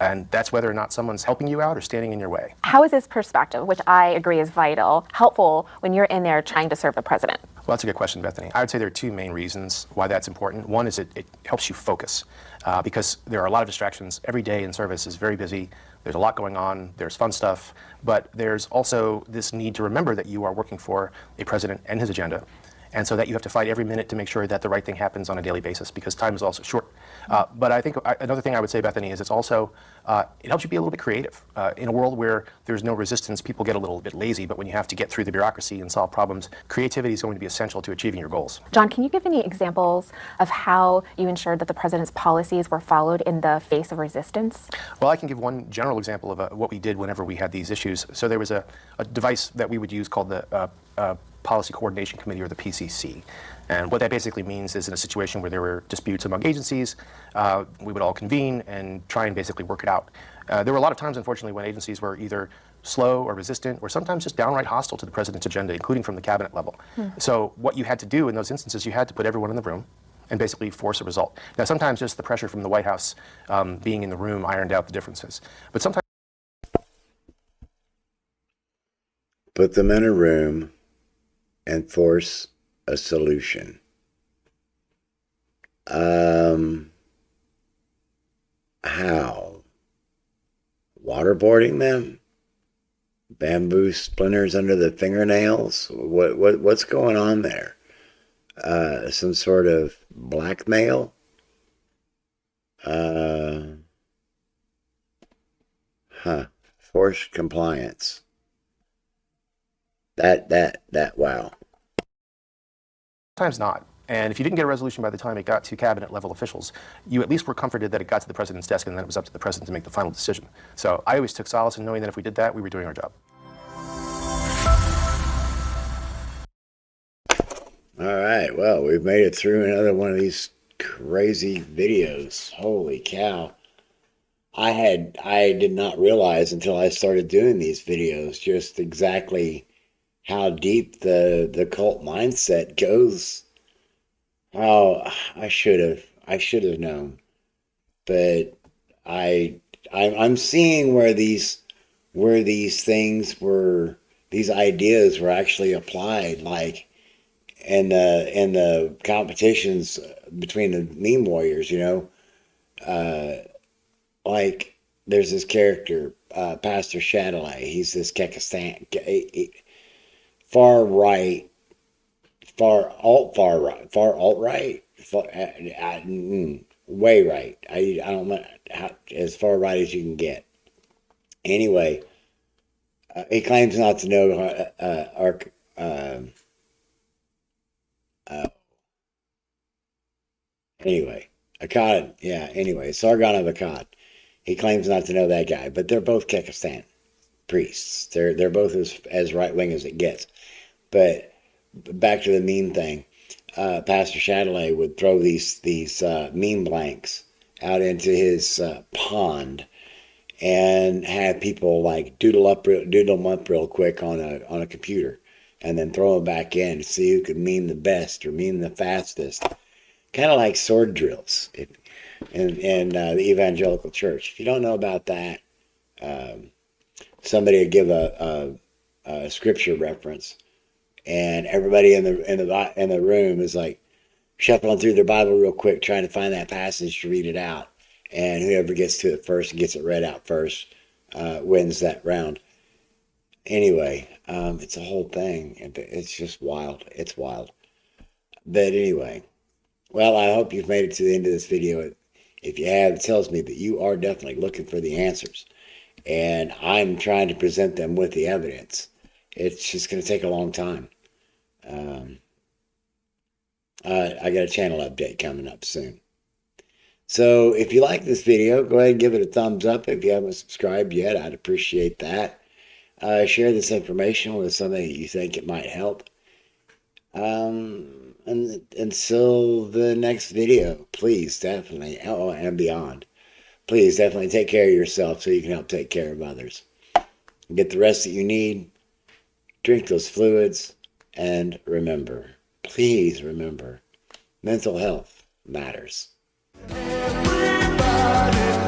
And that's whether or not someone's helping you out or standing in your way. How is this perspective, which I agree is vital, helpful when you're in there trying to serve the president? Well, that's a good question, Bethany. I would say there are two main reasons why that's important. One is it helps you focus because there are a lot of distractions. Every day in service is very busy. There's a lot going on. There's fun stuff. But there's also this need to remember that you are working for a president and his agenda. And so that you have to fight every minute to make sure that the right thing happens on a daily basis because time is also short. But I think another thing I would say, Bethany, is it's also, it helps you be a little bit creative. In a world where there's no resistance, people get a little bit lazy, but when you have to get through the bureaucracy and solve problems, creativity is going to be essential to achieving your goals. John, can you give any examples of how you ensured that the president's policies were followed in the face of resistance? Well, I can give one general example of what we did whenever we had these issues. So there was a device that we would use called the Policy Coordination Committee, or the PCC. And what that basically means is in a situation where there were disputes among agencies, we would all convene and try and basically work it out. There were a lot of times, unfortunately, when agencies were either slow or resistant or sometimes just downright hostile to the president's agenda, including from the cabinet level. So what you had to do in those instances, you had to put everyone in the room and basically force a result. Now, sometimes just the pressure from the White House being in the room ironed out the differences. But sometimes... Put them in a room and force a solution. How? Waterboarding them? Bamboo splinters under the fingernails? What's going on there? Some sort of blackmail? Forced compliance. Wow. Sometimes not. And if you didn't get a resolution by the time it got to cabinet level officials, you at least were comforted that it got to the president's desk and then it was up to the president to make the final decision. So I always took solace in knowing that if we did that, we were doing our job. All right, well, we've made it through another one of these crazy videos. Holy cow. I did not realize until I started doing these videos just exactly how deep the cult mindset goes. Oh, I should have known. But I'm seeing where these where these ideas were actually applied, like in the competitions between the meme warriors, like there's this character, Pastor Chatelet. He's this Kekistan, far right, far alt right, way right. I don't know how, as far right as you can get. Anyway, he claims not to know anyway, Akkad, yeah, anyway, Sargon of Akkad. He claims not to know that guy, but they're both Kekistan priests. They're both as right wing as it gets. But back to the meme thing, Pastor Chatelet would throw these meme blanks out into his pond and have people like doodle them up real quick on a computer, and then throw them back in to see who could meme the best or meme the fastest. Kind of like sword drills in the evangelical church. If you don't know about that, somebody would give a scripture reference, and everybody in the room is like shuffling through their Bible real quick, trying to find that passage to read it out. And whoever gets to it first and gets it read out first wins that round. Anyway, it's a whole thing. It's just wild. It's wild. But anyway, well, I hope you've made it to the end of this video. If you have, it tells me that you are definitely looking for the answers. And I'm trying to present them with the evidence. It's just going to take a long time. I got a channel update coming up soon. So if you like this video, go ahead and give it a thumbs up. If you haven't subscribed yet, I'd appreciate that. Share this information with somebody that you think it might help. And until the next video, please definitely, and beyond, please definitely take care of yourself so you can help take care of others. Get the rest that you need. Drink those fluids. And remember, please remember, mental health matters. Everybody